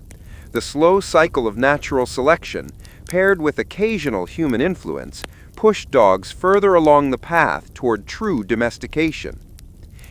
The slow cycle of natural selection, paired with occasional human influence, pushed dogs further along the path toward true domestication.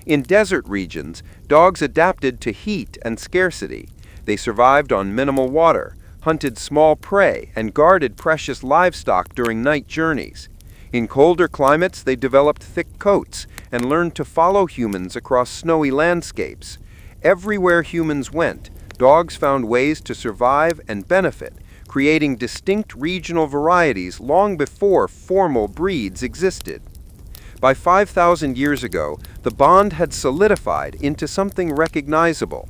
In desert regions, dogs adapted to heat and scarcity. They survived on minimal water, hunted small prey, and guarded precious livestock during night journeys. In colder climates, they developed thick coats and learned to follow humans across snowy landscapes. Everywhere humans went, dogs found ways to survive and benefit, creating distinct regional varieties long before formal breeds existed. By 5,000 years ago, the bond had solidified into something recognizable.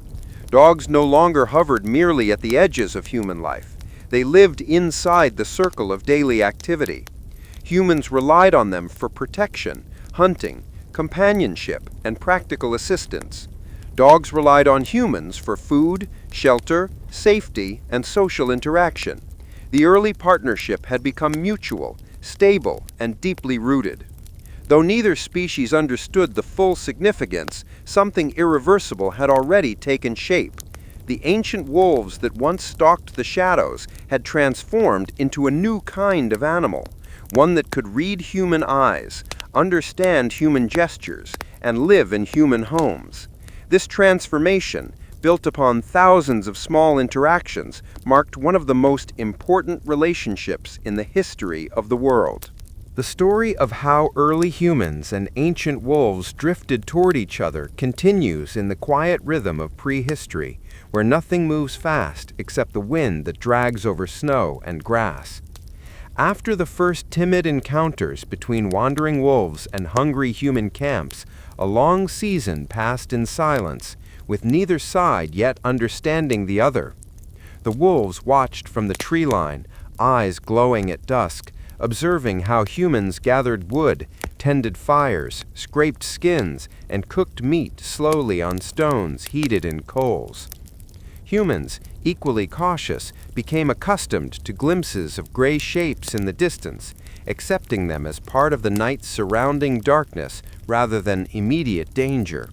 Dogs no longer hovered merely at the edges of human life. They lived inside the circle of daily activity. Humans relied on them for protection, hunting, companionship, and practical assistance. Dogs relied on humans for food, shelter, safety, and social interaction. The early partnership had become mutual, stable, and deeply rooted. Though neither species understood the full significance, something irreversible had already taken shape. The ancient wolves that once stalked the shadows had transformed into a new kind of animal, one that could read human eyes, understand human gestures, and live in human homes. This transformation, built upon thousands of small interactions, marked one of the most important relationships in the history of the world. The story of how early humans and ancient wolves drifted toward each other continues in the quiet rhythm of prehistory, where nothing moves fast except the wind that drags over snow and grass. After the first timid encounters between wandering wolves and hungry human camps, a long season passed in silence, with neither side yet understanding the other. The wolves watched from the tree line, eyes glowing at dusk, observing how humans gathered wood, tended fires, scraped skins, and cooked meat slowly on stones heated in coals. Humans, equally cautious, became accustomed to glimpses of gray shapes in the distance, accepting them as part of the night's surrounding darkness rather than immediate danger.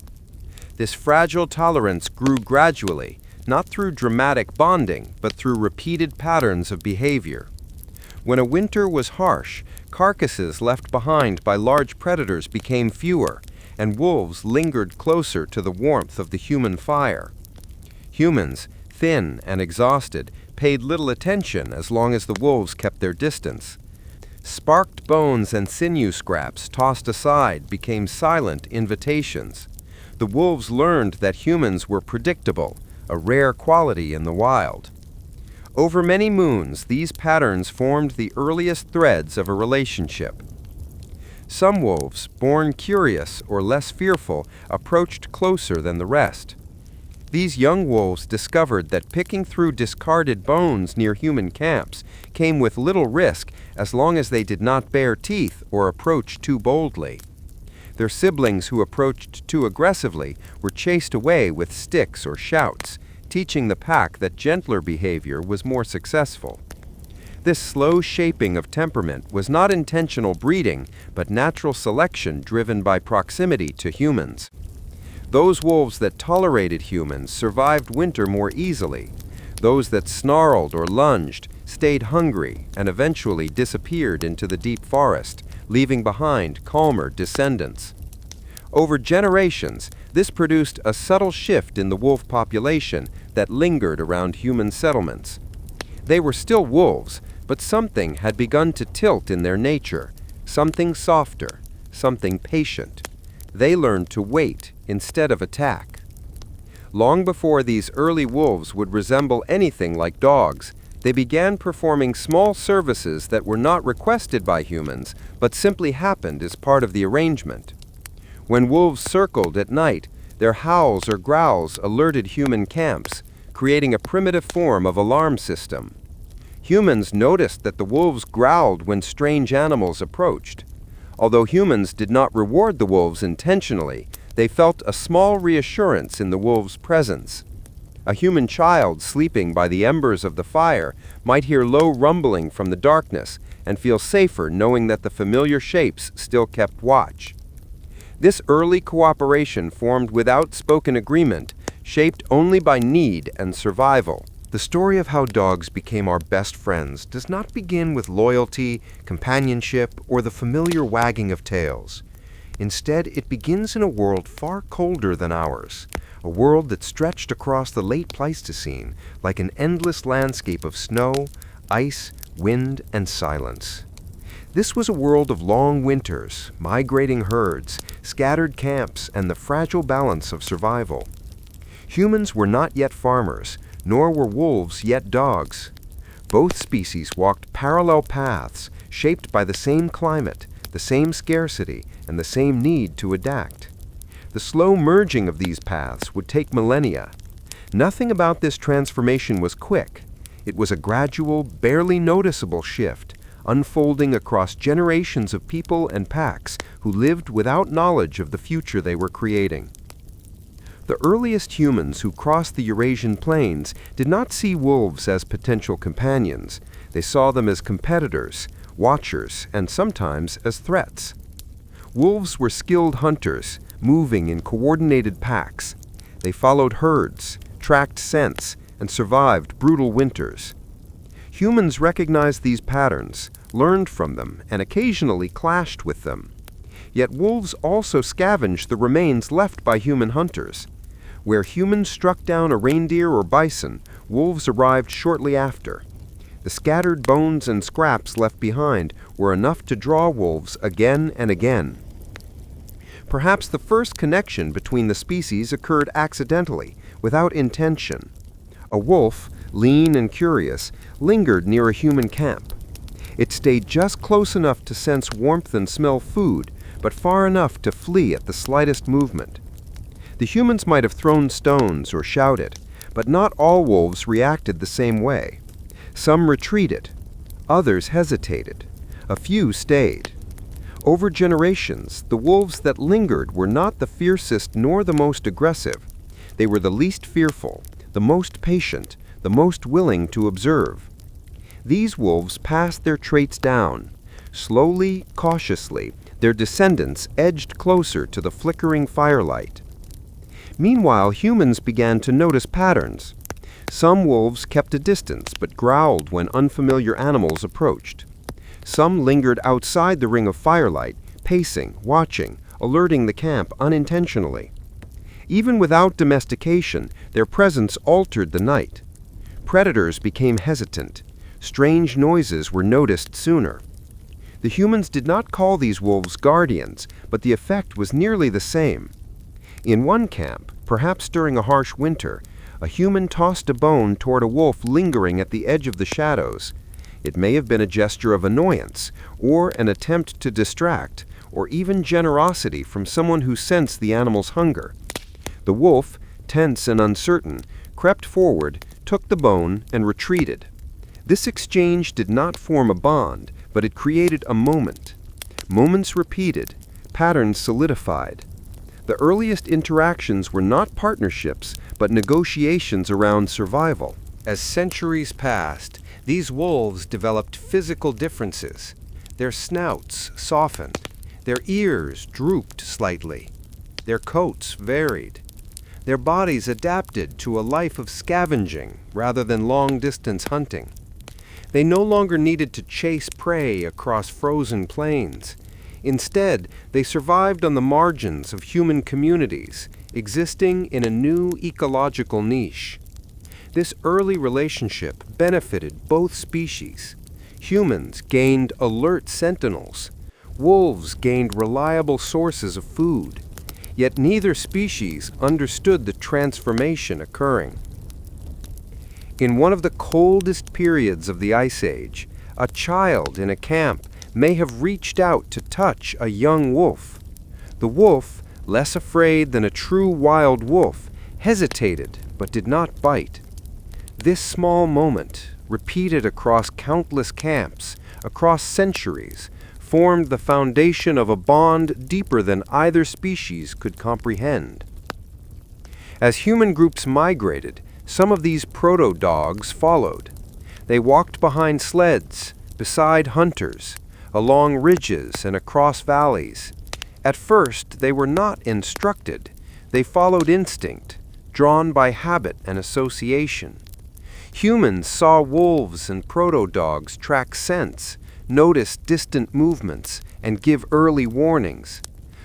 This fragile tolerance grew gradually, not through dramatic bonding, but through repeated patterns of behavior. When a winter was harsh, carcasses left behind by large predators became fewer, and wolves lingered closer to the warmth of the human fire. Humans, thin and exhausted, paid little attention as long as the wolves kept their distance. Sparked bones and sinew scraps tossed aside became silent invitations. The wolves learned that humans were predictable, a rare quality in the wild. Over many moons, these patterns formed the earliest threads of a relationship. Some wolves, born curious or less fearful, approached closer than the rest. These young wolves discovered that picking through discarded bones near human camps came with little risk as long as they did not bare teeth or approach too boldly. Their siblings who approached too aggressively were chased away with sticks or shouts, teaching the pack that gentler behavior was more successful. This slow shaping of temperament was not intentional breeding, but natural selection driven by proximity to humans. Those wolves that tolerated humans survived winter more easily. Those that snarled or lunged stayed hungry and eventually disappeared into the deep forest, leaving behind calmer descendants. Over generations, this produced a subtle shift in the wolf population that lingered around human settlements. They were still wolves, but something had begun to tilt in their nature, something softer, something patient. They learned to wait instead of attack. Long before these early wolves would resemble anything like dogs, they began performing small services that were not requested by humans, but simply happened as part of the arrangement. When wolves circled at night, their howls or growls alerted human camps, creating a primitive form of alarm system. Humans noticed that the wolves growled when strange animals approached. Although humans did not reward the wolves intentionally, they felt a small reassurance in the wolves' presence. A human child sleeping by the embers of the fire might hear low rumbling from the darkness and feel safer knowing that the familiar shapes still kept watch. This early cooperation formed without spoken agreement, shaped only by need and survival. The story of how dogs became our best friends does not begin with loyalty, companionship, or the familiar wagging of tails. Instead, it begins in a world far colder than ours, a world that stretched across the late Pleistocene like an endless landscape of snow, ice, wind, and silence. This was a world of long winters, migrating herds, scattered camps, and the fragile balance of survival. Humans were not yet farmers, nor were wolves yet dogs. Both species walked parallel paths, shaped by the same climate, the same scarcity, and the same need to adapt. The slow merging of these paths would take millennia. Nothing about this transformation was quick. It was a gradual, barely noticeable shift, unfolding across generations of people and packs who lived without knowledge of the future they were creating. The earliest humans who crossed the Eurasian plains did not see wolves as potential companions. They saw them as competitors, watchers, and sometimes as threats. Wolves were skilled hunters, moving in coordinated packs. They followed herds, tracked scents, and survived brutal winters. Humans recognized these patterns, learned from them, and occasionally clashed with them. Yet wolves also scavenged the remains left by human hunters. Where humans struck down a reindeer or bison, wolves arrived shortly after. The scattered bones and scraps left behind were enough to draw wolves again and again. Perhaps the first connection between the species occurred accidentally, without intention. A wolf, lean and curious, lingered near a human camp. It stayed just close enough to sense warmth and smell food, but far enough to flee at the slightest movement. The humans might have thrown stones or shouted, but not all wolves reacted the same way. Some retreated, others hesitated, a few stayed. Over generations, the wolves that lingered were not the fiercest nor the most aggressive. They were the least fearful, the most patient, the most willing to observe. These wolves passed their traits down. Slowly, cautiously, their descendants edged closer to the flickering firelight. Meanwhile, humans began to notice patterns. Some wolves kept a distance but growled when unfamiliar animals approached. Some lingered outside the ring of firelight, pacing, watching, alerting the camp unintentionally. Even without domestication, their presence altered the night. Predators became hesitant. Strange noises were noticed sooner. The humans did not call these wolves guardians, but the effect was nearly the same. In one camp, perhaps during a harsh winter, a human tossed a bone toward a wolf lingering at the edge of the shadows. It may have been a gesture of annoyance, or an attempt to distract, or even generosity from someone who sensed the animal's hunger. The wolf, tense and uncertain, crept forward, took the bone, and retreated. This exchange did not form a bond, but it created a moment. Moments repeated, patterns solidified. The earliest interactions were not partnerships, but negotiations around survival. As centuries passed, these wolves developed physical differences. Their snouts softened. Their ears drooped slightly. Their coats varied. Their bodies adapted to a life of scavenging rather than long-distance hunting. They no longer needed to chase prey across frozen plains. Instead, they survived on the margins of human communities, existing in a new ecological niche. This early relationship benefited both species. Humans gained alert sentinels. Wolves gained reliable sources of food. Yet neither species understood the transformation occurring. In one of the coldest periods of the Ice Age, a child in a camp may have reached out to touch a young wolf. The wolf, less afraid than a true wild wolf, hesitated but did not bite. This small moment, repeated across countless camps, across centuries, formed the foundation of a bond deeper than either species could comprehend. As human groups migrated, some of these proto-dogs followed. They walked behind sleds, beside hunters, along ridges and across valleys. At first, they were not instructed. They followed instinct, drawn by habit and association. Humans saw wolves and proto-dogs track scents, notice distant movements, and give early warnings.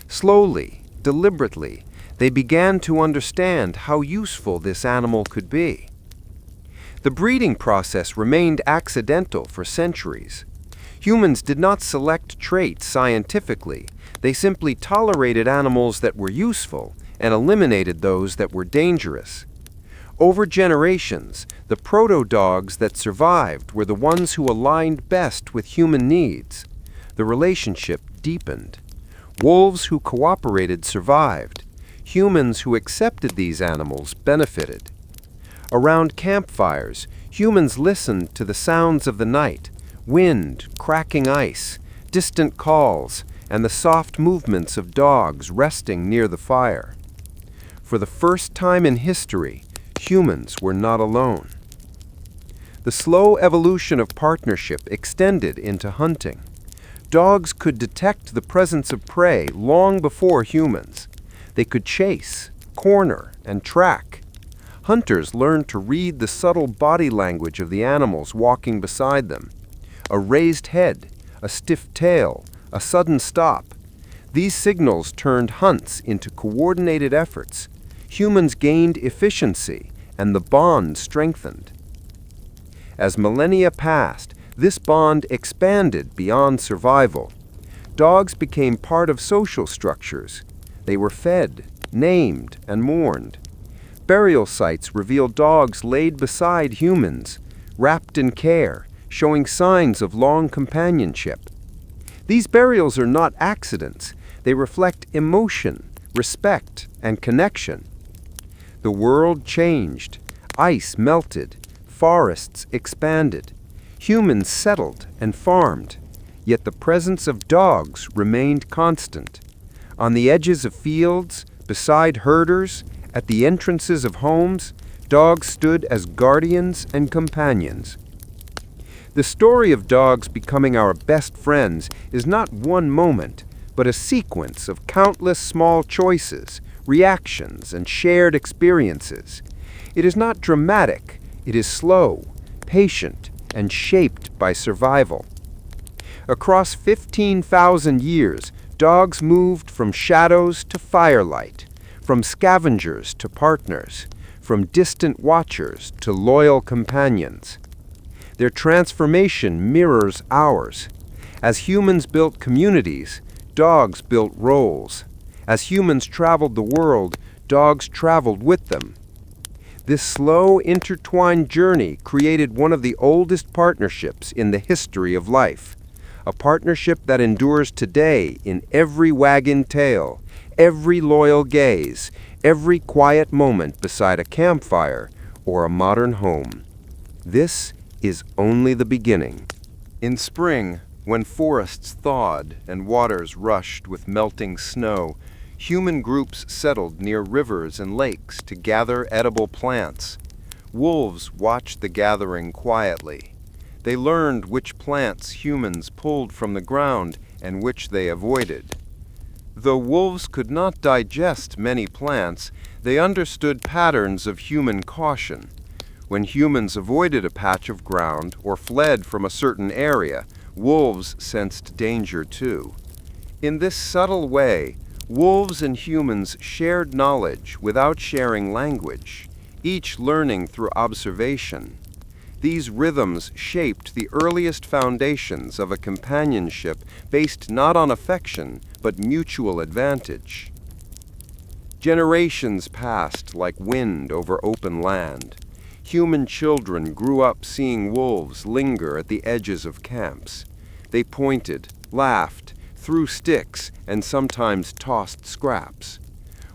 Slowly, deliberately, they began to understand how useful this animal could be. The breeding process remained accidental for centuries. Humans did not select traits scientifically. They simply tolerated animals that were useful and eliminated those that were dangerous. Over generations, the proto-dogs that survived were the ones who aligned best with human needs. The relationship deepened. Wolves who cooperated survived. Humans who accepted these animals benefited. Around campfires, humans listened to the sounds of the night, wind, cracking ice, distant calls, and the soft movements of dogs resting near the fire. For the first time in history, humans were not alone. The slow evolution of partnership extended into hunting. Dogs could detect the presence of prey long before humans. They could chase, corner, and track. Hunters learned to read the subtle body language of the animals walking beside them. A raised head, a stiff tail, a sudden stop. These signals turned hunts into coordinated efforts. Humans gained efficiency, and the bond strengthened. As millennia passed, this bond expanded beyond survival. Dogs became part of social structures. They were fed, named, and mourned. Burial sites revealed dogs laid beside humans, wrapped in care, showing signs of long companionship. These burials are not accidents. They reflect emotion, respect, and connection. The world changed. Ice melted. Forests expanded. Humans settled and farmed. Yet the presence of dogs remained constant. On the edges of fields, beside herders, at the entrances of homes, dogs stood as guardians and companions. The story of dogs becoming our best friends is not one moment, but a sequence of countless small choices, reactions, and shared experiences. It is not dramatic. It is slow, patient, and shaped by survival. Across 15,000 years, dogs moved from shadows to firelight, from scavengers to partners, from distant watchers to loyal companions. Their transformation mirrors ours. As humans built communities, dogs built roles. As humans traveled the world, dogs traveled with them. This slow, intertwined journey created one of the oldest partnerships in the history of life, a partnership that endures today in every wagging tail, every loyal gaze, every quiet moment beside a campfire or a modern home. This is only the beginning. In spring, when forests thawed and waters rushed with melting snow, human groups settled near rivers and lakes to gather edible plants. Wolves watched the gathering quietly. They learned which plants humans pulled from the ground and which they avoided. Though wolves could not digest many plants, they understood patterns of human caution. When humans avoided a patch of ground or fled from a certain area, wolves sensed danger too. In this subtle way, wolves and humans shared knowledge without sharing language, each learning through observation. These rhythms shaped the earliest foundations of a companionship based not on affection, but mutual advantage. Generations passed like wind over open land. Human children grew up seeing wolves linger at the edges of camps. They pointed, laughed, threw sticks, and sometimes tossed scraps.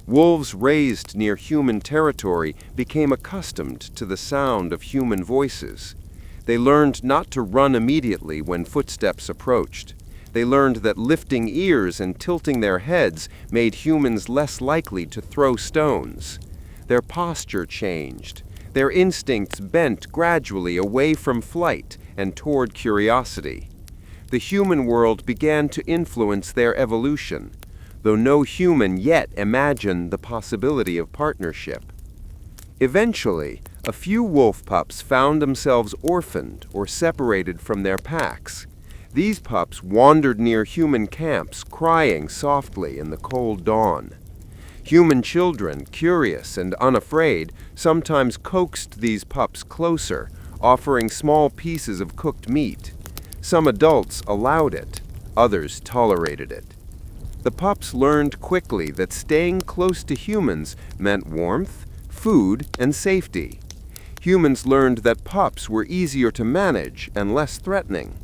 Wolves raised near human territory became accustomed to the sound of human voices. They learned not to run immediately when footsteps approached. They learned that lifting ears and tilting their heads made humans less likely to throw stones. Their posture changed. Their instincts bent gradually away from flight and toward curiosity. The human world began to influence their evolution, though no human yet imagined the possibility of partnership. Eventually, a few wolf pups found themselves orphaned or separated from their packs. These pups wandered near human camps, crying softly in the cold dawn. Human children, curious and unafraid, sometimes coaxed these pups closer, offering small pieces of cooked meat. Some adults allowed it, others tolerated it. The pups learned quickly that staying close to humans meant warmth, food, and safety. Humans learned that pups were easier to manage and less threatening.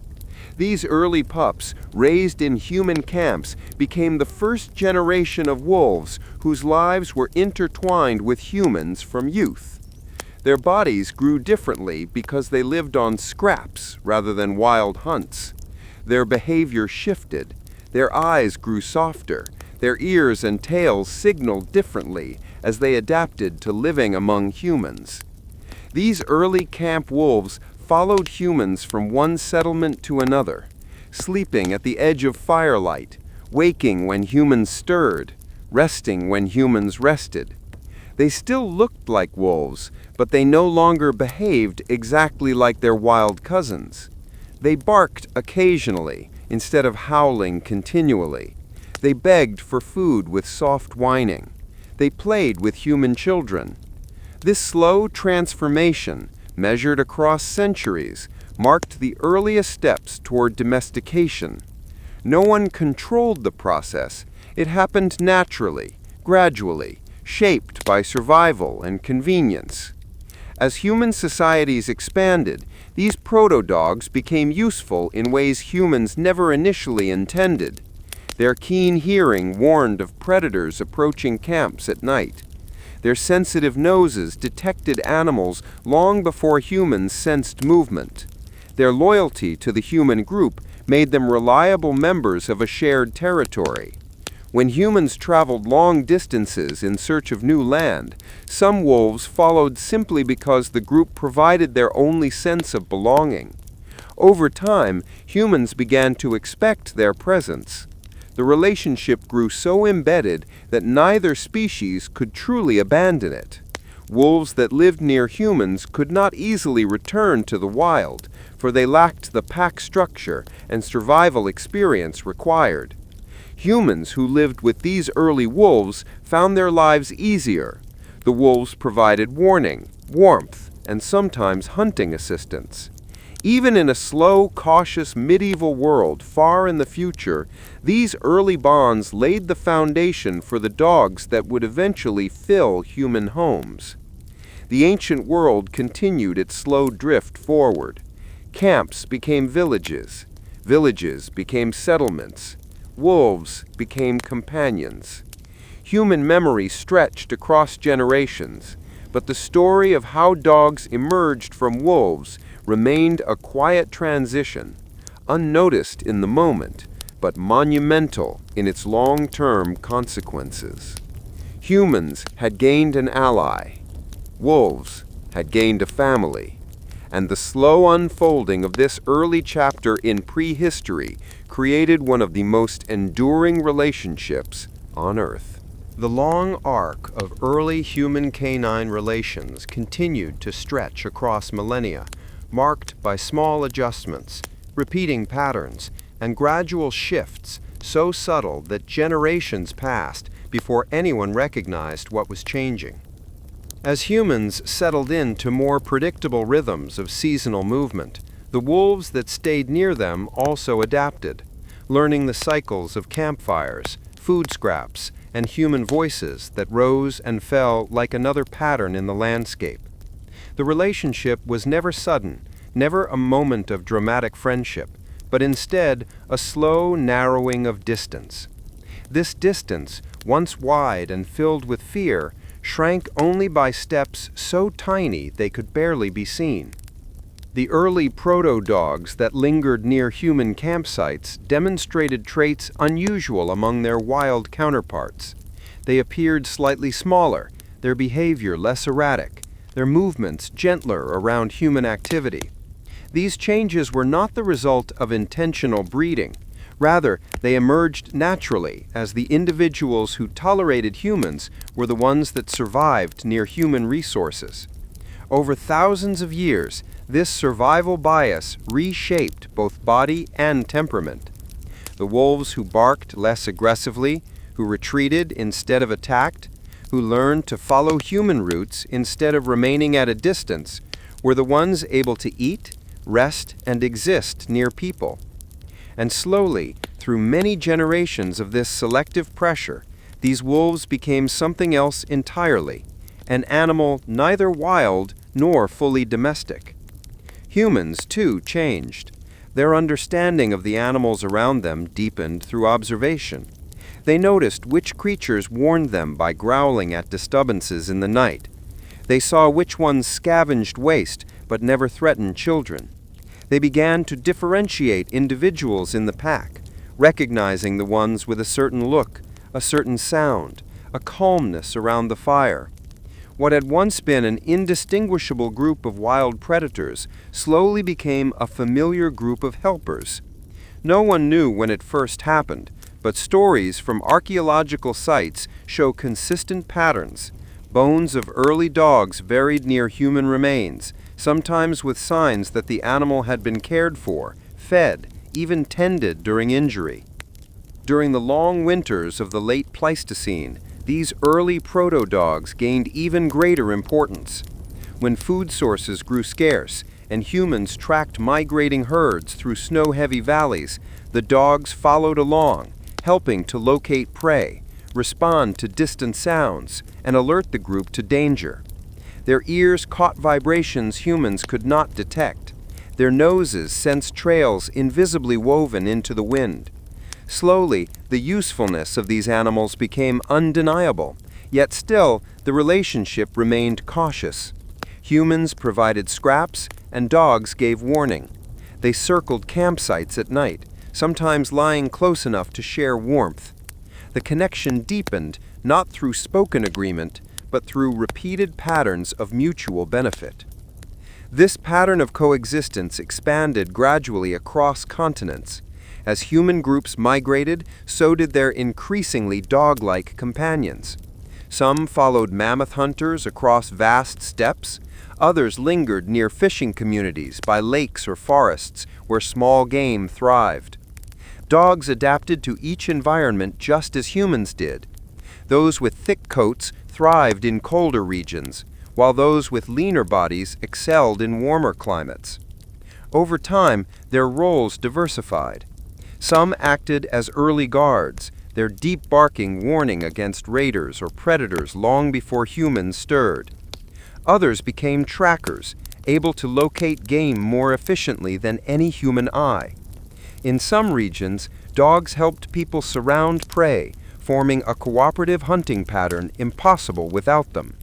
These early pups, raised in human camps, became the first generation of wolves whose lives were intertwined with humans from youth. Their bodies grew differently because they lived on scraps rather than wild hunts. Their behavior shifted. Their eyes grew softer. Their ears and tails signaled differently as they adapted to living among humans. These early camp wolves followed humans from one settlement to another, sleeping at the edge of firelight, waking when humans stirred, resting when humans rested. They still looked like wolves, but they no longer behaved exactly like their wild cousins. They barked occasionally instead of howling continually. They begged for food with soft whining. They played with human children. This slow transformation, measured across centuries, marked the earliest steps toward domestication. No one controlled the process. It happened naturally, gradually, shaped by survival and convenience. As human societies expanded, these proto-dogs became useful in ways humans never initially intended. Their keen hearing warned of predators approaching camps at night. Their sensitive noses detected animals long before humans sensed movement. Their loyalty to the human group made them reliable members of a shared territory. When humans traveled long distances in search of new land, some wolves followed simply because the group provided their only sense of belonging. Over time, humans began to expect their presence. The relationship grew so embedded that neither species could truly abandon it. Wolves that lived near humans could not easily return to the wild, for they lacked the pack structure and survival experience required. Humans who lived with these early wolves found their lives easier. The wolves provided warning, warmth, and sometimes hunting assistance. Even in a slow, cautious medieval world far in the future, these early bonds laid the foundation for the dogs that would eventually fill human homes. The ancient world continued its slow drift forward. Camps became villages. Villages became settlements. Wolves became companions. Human memory stretched across generations, but the story of how dogs emerged from wolves remained a quiet transition, unnoticed in the moment, but monumental in its long-term consequences. Humans had gained an ally. Wolves had gained a family. and the slow unfolding of this early chapter in prehistory created one of the most enduring relationships on Earth. The long arc of early human-canine relations continued to stretch across millennia, marked by small adjustments, repeating patterns, and gradual shifts so subtle that generations passed before anyone recognized what was changing. As humans settled into more predictable rhythms of seasonal movement, the wolves that stayed near them also adapted, learning the cycles of campfires, food scraps, and human voices that rose and fell like another pattern in the landscape. The relationship was never sudden, never a moment of dramatic friendship, but instead a slow narrowing of distance. This distance, once wide and filled with fear, shrank only by steps so tiny they could barely be seen. The early proto-dogs that lingered near human campsites demonstrated traits unusual among their wild counterparts. They appeared slightly smaller, their behavior less erratic, their movements gentler around human activity. These changes were not the result of intentional breeding. Rather, they emerged naturally as the individuals who tolerated humans were the ones that survived near human resources. Over thousands of years, this survival bias reshaped both body and temperament. The wolves who barked less aggressively, who retreated instead of attacked, who learned to follow human routes instead of remaining at a distance, were the ones able to eat, rest, and exist near people. And slowly, through many generations of this selective pressure, these wolves became something else entirely, an animal neither wild nor fully domestic. Humans, too, changed. Their understanding of the animals around them deepened through observation. They noticed which creatures warned them by growling at disturbances in the night. They saw which ones scavenged waste but never threatened children. They began to differentiate individuals in the pack, recognizing the ones with a certain look, a certain sound, a calmness around the fire. What had once been an indistinguishable group of wild predators slowly became a familiar group of helpers. No one knew when it first happened, but stories from archaeological sites show consistent patterns. Bones of early dogs buried near human remains, sometimes with signs that the animal had been cared for, fed, even tended during injury. During the long winters of the late Pleistocene, these early proto-dogs gained even greater importance. When food sources grew scarce and humans tracked migrating herds through snow-heavy valleys, the dogs followed along, helping to locate prey, respond to distant sounds, and alert the group to danger. Their ears caught vibrations humans could not detect. Their noses sensed trails invisibly woven into the wind. Slowly, the usefulness of these animals became undeniable, yet still, the relationship remained cautious. Humans provided scraps, and dogs gave warning. They circled campsites at night, sometimes lying close enough to share warmth. The connection deepened, not through spoken agreement, but through repeated patterns of mutual benefit. This pattern of coexistence expanded gradually across continents. As human groups migrated, so did their increasingly dog-like companions. Some followed mammoth hunters across vast steppes, others lingered near fishing communities by lakes or forests where small game thrived. Dogs adapted to each environment just as humans did. Those with thick coats thrived in colder regions, while those with leaner bodies excelled in warmer climates. Over time, their roles diversified. Some acted as early guards, their deep barking warning against raiders or predators long before humans stirred. Others became trackers, able to locate game more efficiently than any human eye. In some regions, dogs helped people surround prey, forming a cooperative hunting pattern impossible without them.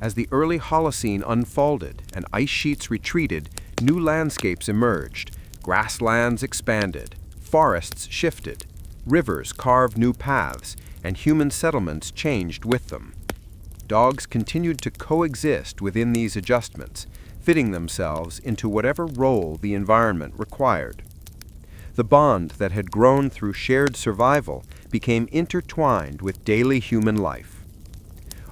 As the early Holocene unfolded and ice sheets retreated, new landscapes emerged. Grasslands expanded, forests shifted, rivers carved new paths, and human settlements changed with them. Dogs continued to coexist within these adjustments, fitting themselves into whatever role the environment required. The bond that had grown through shared survival became intertwined with daily human life.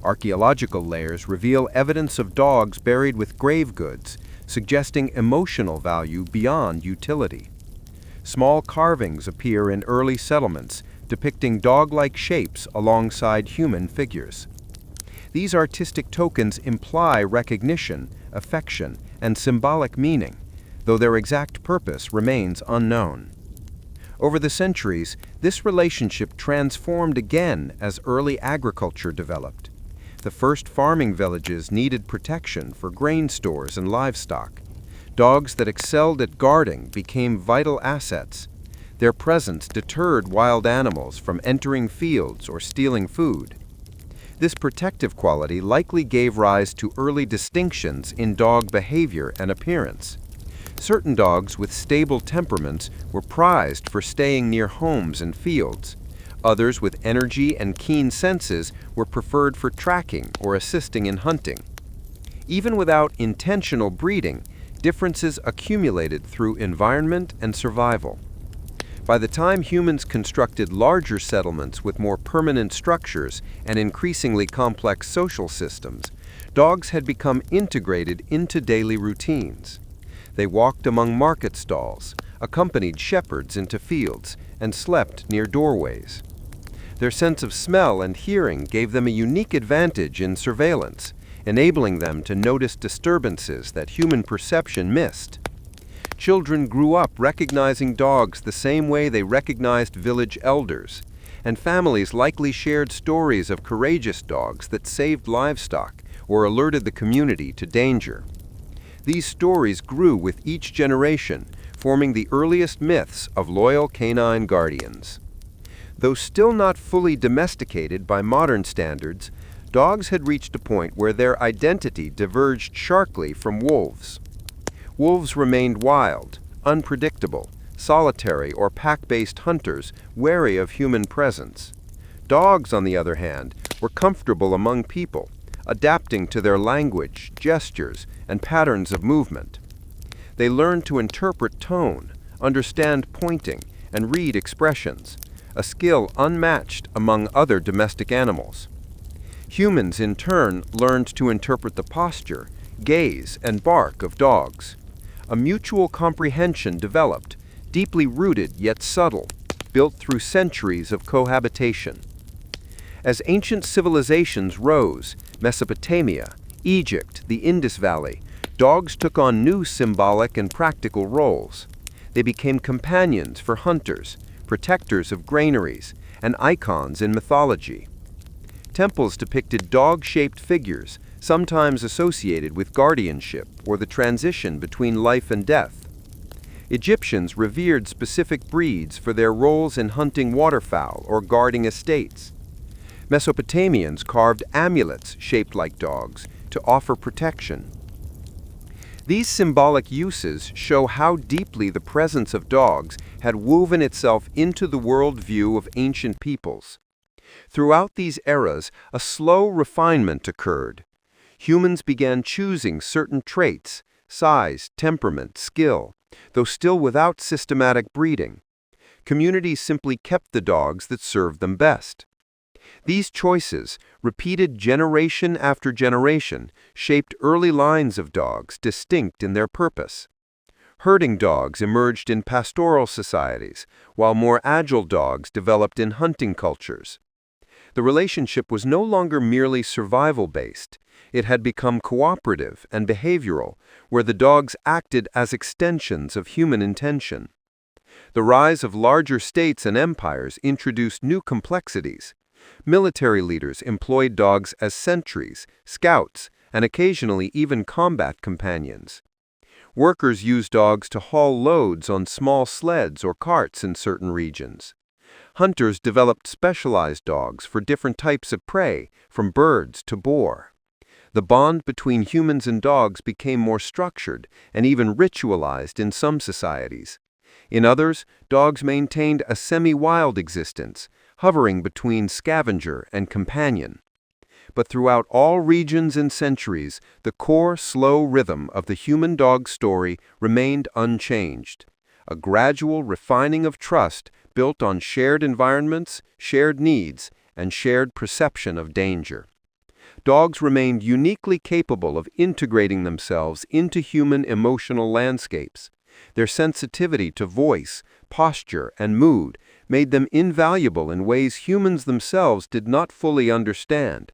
Archaeological layers reveal evidence of dogs buried with grave goods, suggesting emotional value beyond utility. Small carvings appear in early settlements, depicting dog-like shapes alongside human figures. These artistic tokens imply recognition, affection, and symbolic meaning, though their exact purpose remains unknown. Over the centuries, this relationship transformed again as early agriculture developed. The first farming villages needed protection for grain stores and livestock. Dogs that excelled at guarding became vital assets. Their presence deterred wild animals from entering fields or stealing food. This protective quality likely gave rise to early distinctions in dog behavior and appearance. Certain dogs with stable temperaments were prized for staying near homes and fields. Others with energy and keen senses were preferred for tracking or assisting in hunting. Even without intentional breeding, differences accumulated through environment and survival. By the time humans constructed larger settlements with more permanent structures and increasingly complex social systems, dogs had become integrated into daily routines. They walked among market stalls, accompanied shepherds into fields, and slept near doorways. Their sense of smell and hearing gave them a unique advantage in surveillance, enabling them to notice disturbances that human perception missed. Children grew up recognizing dogs the same way they recognized village elders, and families likely shared stories of courageous dogs that saved livestock or alerted the community to danger. These stories grew with each generation, forming the earliest myths of loyal canine guardians. Though still not fully domesticated by modern standards, dogs had reached a point where their identity diverged sharply from wolves. Wolves remained wild, unpredictable, solitary or pack-based hunters wary of human presence. Dogs, on the other hand, were comfortable among people, adapting to their language, gestures, and patterns of movement. They learned to interpret tone, understand pointing, and read expressions, a skill unmatched among other domestic animals. Humans, in turn, learned to interpret the posture, gaze, and bark of dogs. A mutual comprehension developed, deeply rooted yet subtle, built through centuries of cohabitation. As ancient civilizations rose, Mesopotamia, Egypt, the Indus Valley, dogs took on new symbolic and practical roles. They became companions for hunters, protectors of granaries, and icons in mythology. Temples depicted dog-shaped figures, sometimes associated with guardianship or the transition between life and death. Egyptians revered specific breeds for their roles in hunting waterfowl or guarding estates. Mesopotamians carved amulets shaped like dogs to offer protection. These symbolic uses show how deeply the presence of dogs had woven itself into the worldview of ancient peoples. Throughout these eras, a slow refinement occurred. Humans began choosing certain traits, size, temperament, skill, though still without systematic breeding. Communities simply kept the dogs that served them best. These choices, repeated generation after generation, shaped early lines of dogs distinct in their purpose. Herding dogs emerged in pastoral societies, while more agile dogs developed in hunting cultures. The relationship was no longer merely survival-based. It had become cooperative and behavioral, where the dogs acted as extensions of human intention. The rise of larger states and empires introduced new complexities. Military leaders employed dogs as sentries, scouts, and occasionally even combat companions. Workers used dogs to haul loads on small sleds or carts in certain regions. Hunters developed specialized dogs for different types of prey, from birds to boar. The bond between humans and dogs became more structured and even ritualized in some societies. In others, dogs maintained a semi-wild existence, hovering between scavenger and companion. but throughout all regions and centuries, the core, slow rhythm of the human-dog story remained unchanged. A gradual refining of trust built on shared environments, shared needs, and shared perception of danger. Dogs remained uniquely capable of integrating themselves into human emotional landscapes. Their sensitivity to voice, posture, and mood made them invaluable in ways humans themselves did not fully understand.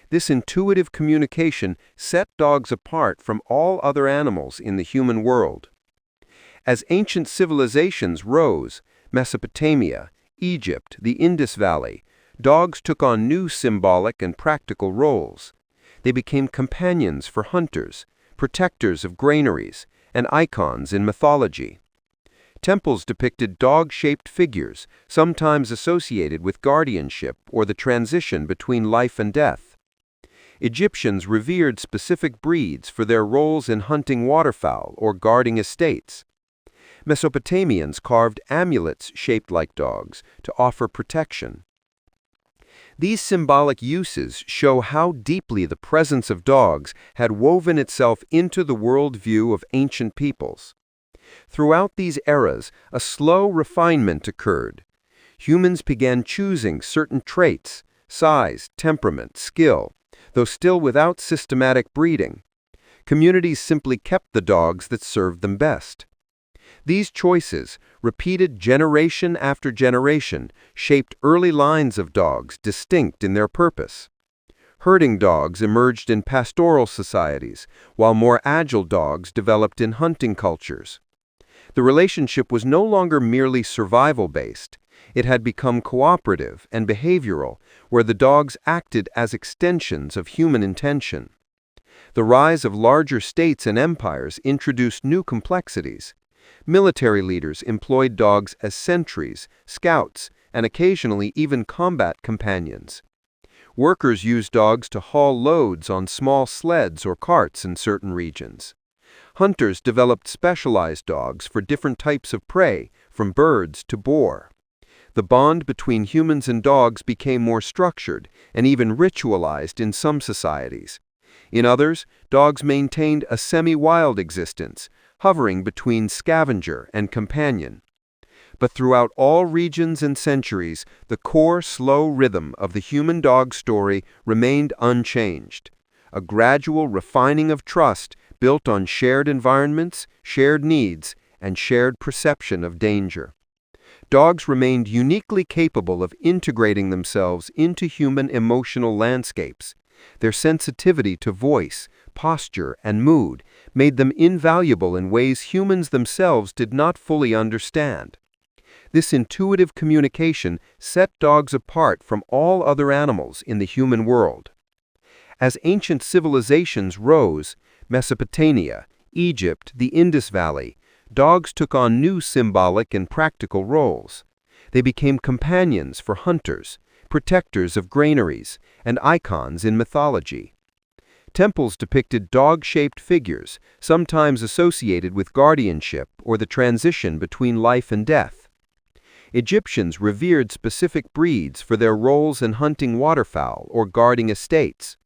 This intuitive communication set dogs apart from all other animals in the human world. As ancient civilizations rose, Mesopotamia, Egypt, the Indus Valley, dogs took on new symbolic and practical roles. They became companions for hunters, protectors of granaries, and icons in mythology. Temples depicted dog-shaped figures, sometimes associated with guardianship or the transition between life and death. Egyptians revered specific breeds for their roles in hunting waterfowl or guarding estates. Mesopotamians carved amulets shaped like dogs to offer protection. These symbolic uses show how deeply the presence of dogs had woven itself into the worldview of ancient peoples. Throughout these eras, a slow refinement occurred. Humans began choosing certain traits, size, temperament, skill, though still without systematic breeding. Communities simply kept the dogs that served them best. These choices, repeated generation after generation, shaped early lines of dogs distinct in their purpose. Herding dogs emerged in pastoral societies, while more agile dogs developed in hunting cultures. The relationship was no longer merely survival-based. It had become cooperative and behavioral, where the dogs acted as extensions of human intention. The rise of larger states and empires introduced new complexities. Military leaders employed dogs as sentries, scouts, and occasionally even combat companions. Workers used dogs to haul loads on small sleds or carts in certain regions. Hunters developed specialized dogs for different types of prey, from birds to boar. The bond between humans and dogs became more structured and even ritualized in some societies. In others, dogs maintained a semi-wild existence, hovering between scavenger and companion. But throughout all regions and centuries, the core, slow rhythm of the human-dog story remained unchanged. A gradual refining of trust built on shared environments, shared needs, and shared perception of danger. Dogs remained uniquely capable of integrating themselves into human emotional landscapes. Their sensitivity to voice, posture, and mood made them invaluable in ways humans themselves did not fully understand. This intuitive communication set dogs apart from all other animals in the human world. As ancient civilizations rose, Mesopotamia, Egypt, the Indus Valley, dogs took on new symbolic and practical roles. They became companions for hunters, protectors of granaries, and icons in mythology. Temples depicted dog-shaped figures, sometimes associated with guardianship or the transition between life and death. Egyptians revered specific breeds for their roles in hunting waterfowl or guarding estates.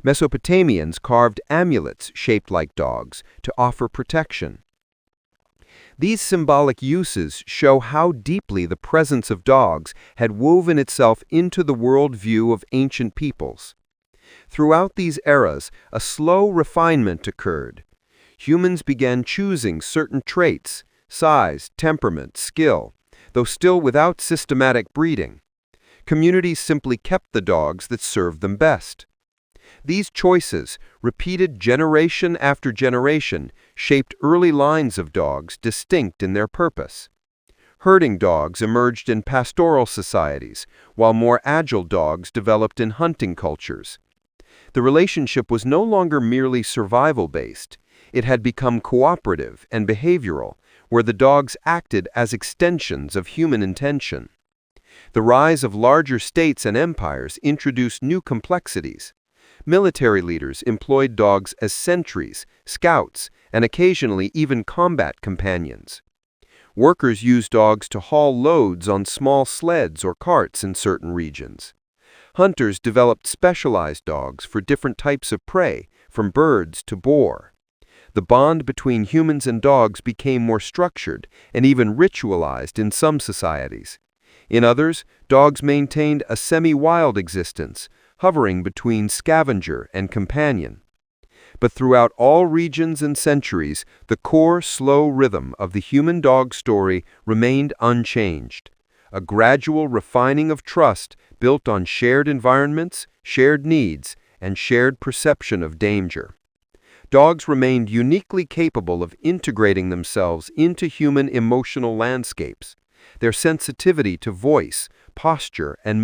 Mesopotamians carved amulets shaped like dogs to offer protection. These symbolic uses show how deeply the presence of dogs had woven itself into the worldview of ancient peoples. Throughout these eras, a slow refinement occurred. Humans began choosing certain traits, size, temperament, skill, though still without systematic breeding. Communities simply kept the dogs that served them best. These choices, repeated generation after generation, shaped early lines of dogs distinct in their purpose. Herding dogs emerged in pastoral societies, while more agile dogs developed in hunting cultures. The relationship was no longer merely survival-based. It had become cooperative and behavioral, where the dogs acted as extensions of human intention. The rise of larger states and empires introduced new complexities. Military leaders employed dogs as sentries, scouts, and occasionally even combat companions. Workers used dogs to haul loads on small sleds or carts in certain regions. Hunters developed specialized dogs for different types of prey, from birds to boar. The bond between humans and dogs became more structured and even ritualized in some societies. In others, dogs maintained a semi-wild existence, hovering between scavenger and companion. But throughout all regions and centuries, the core, slow rhythm of the human-dog story remained unchanged. A gradual refining of trust built on shared environments, shared needs, and shared perception of danger. Dogs remained uniquely capable of integrating themselves into human emotional landscapes. Their sensitivity to voice, posture, and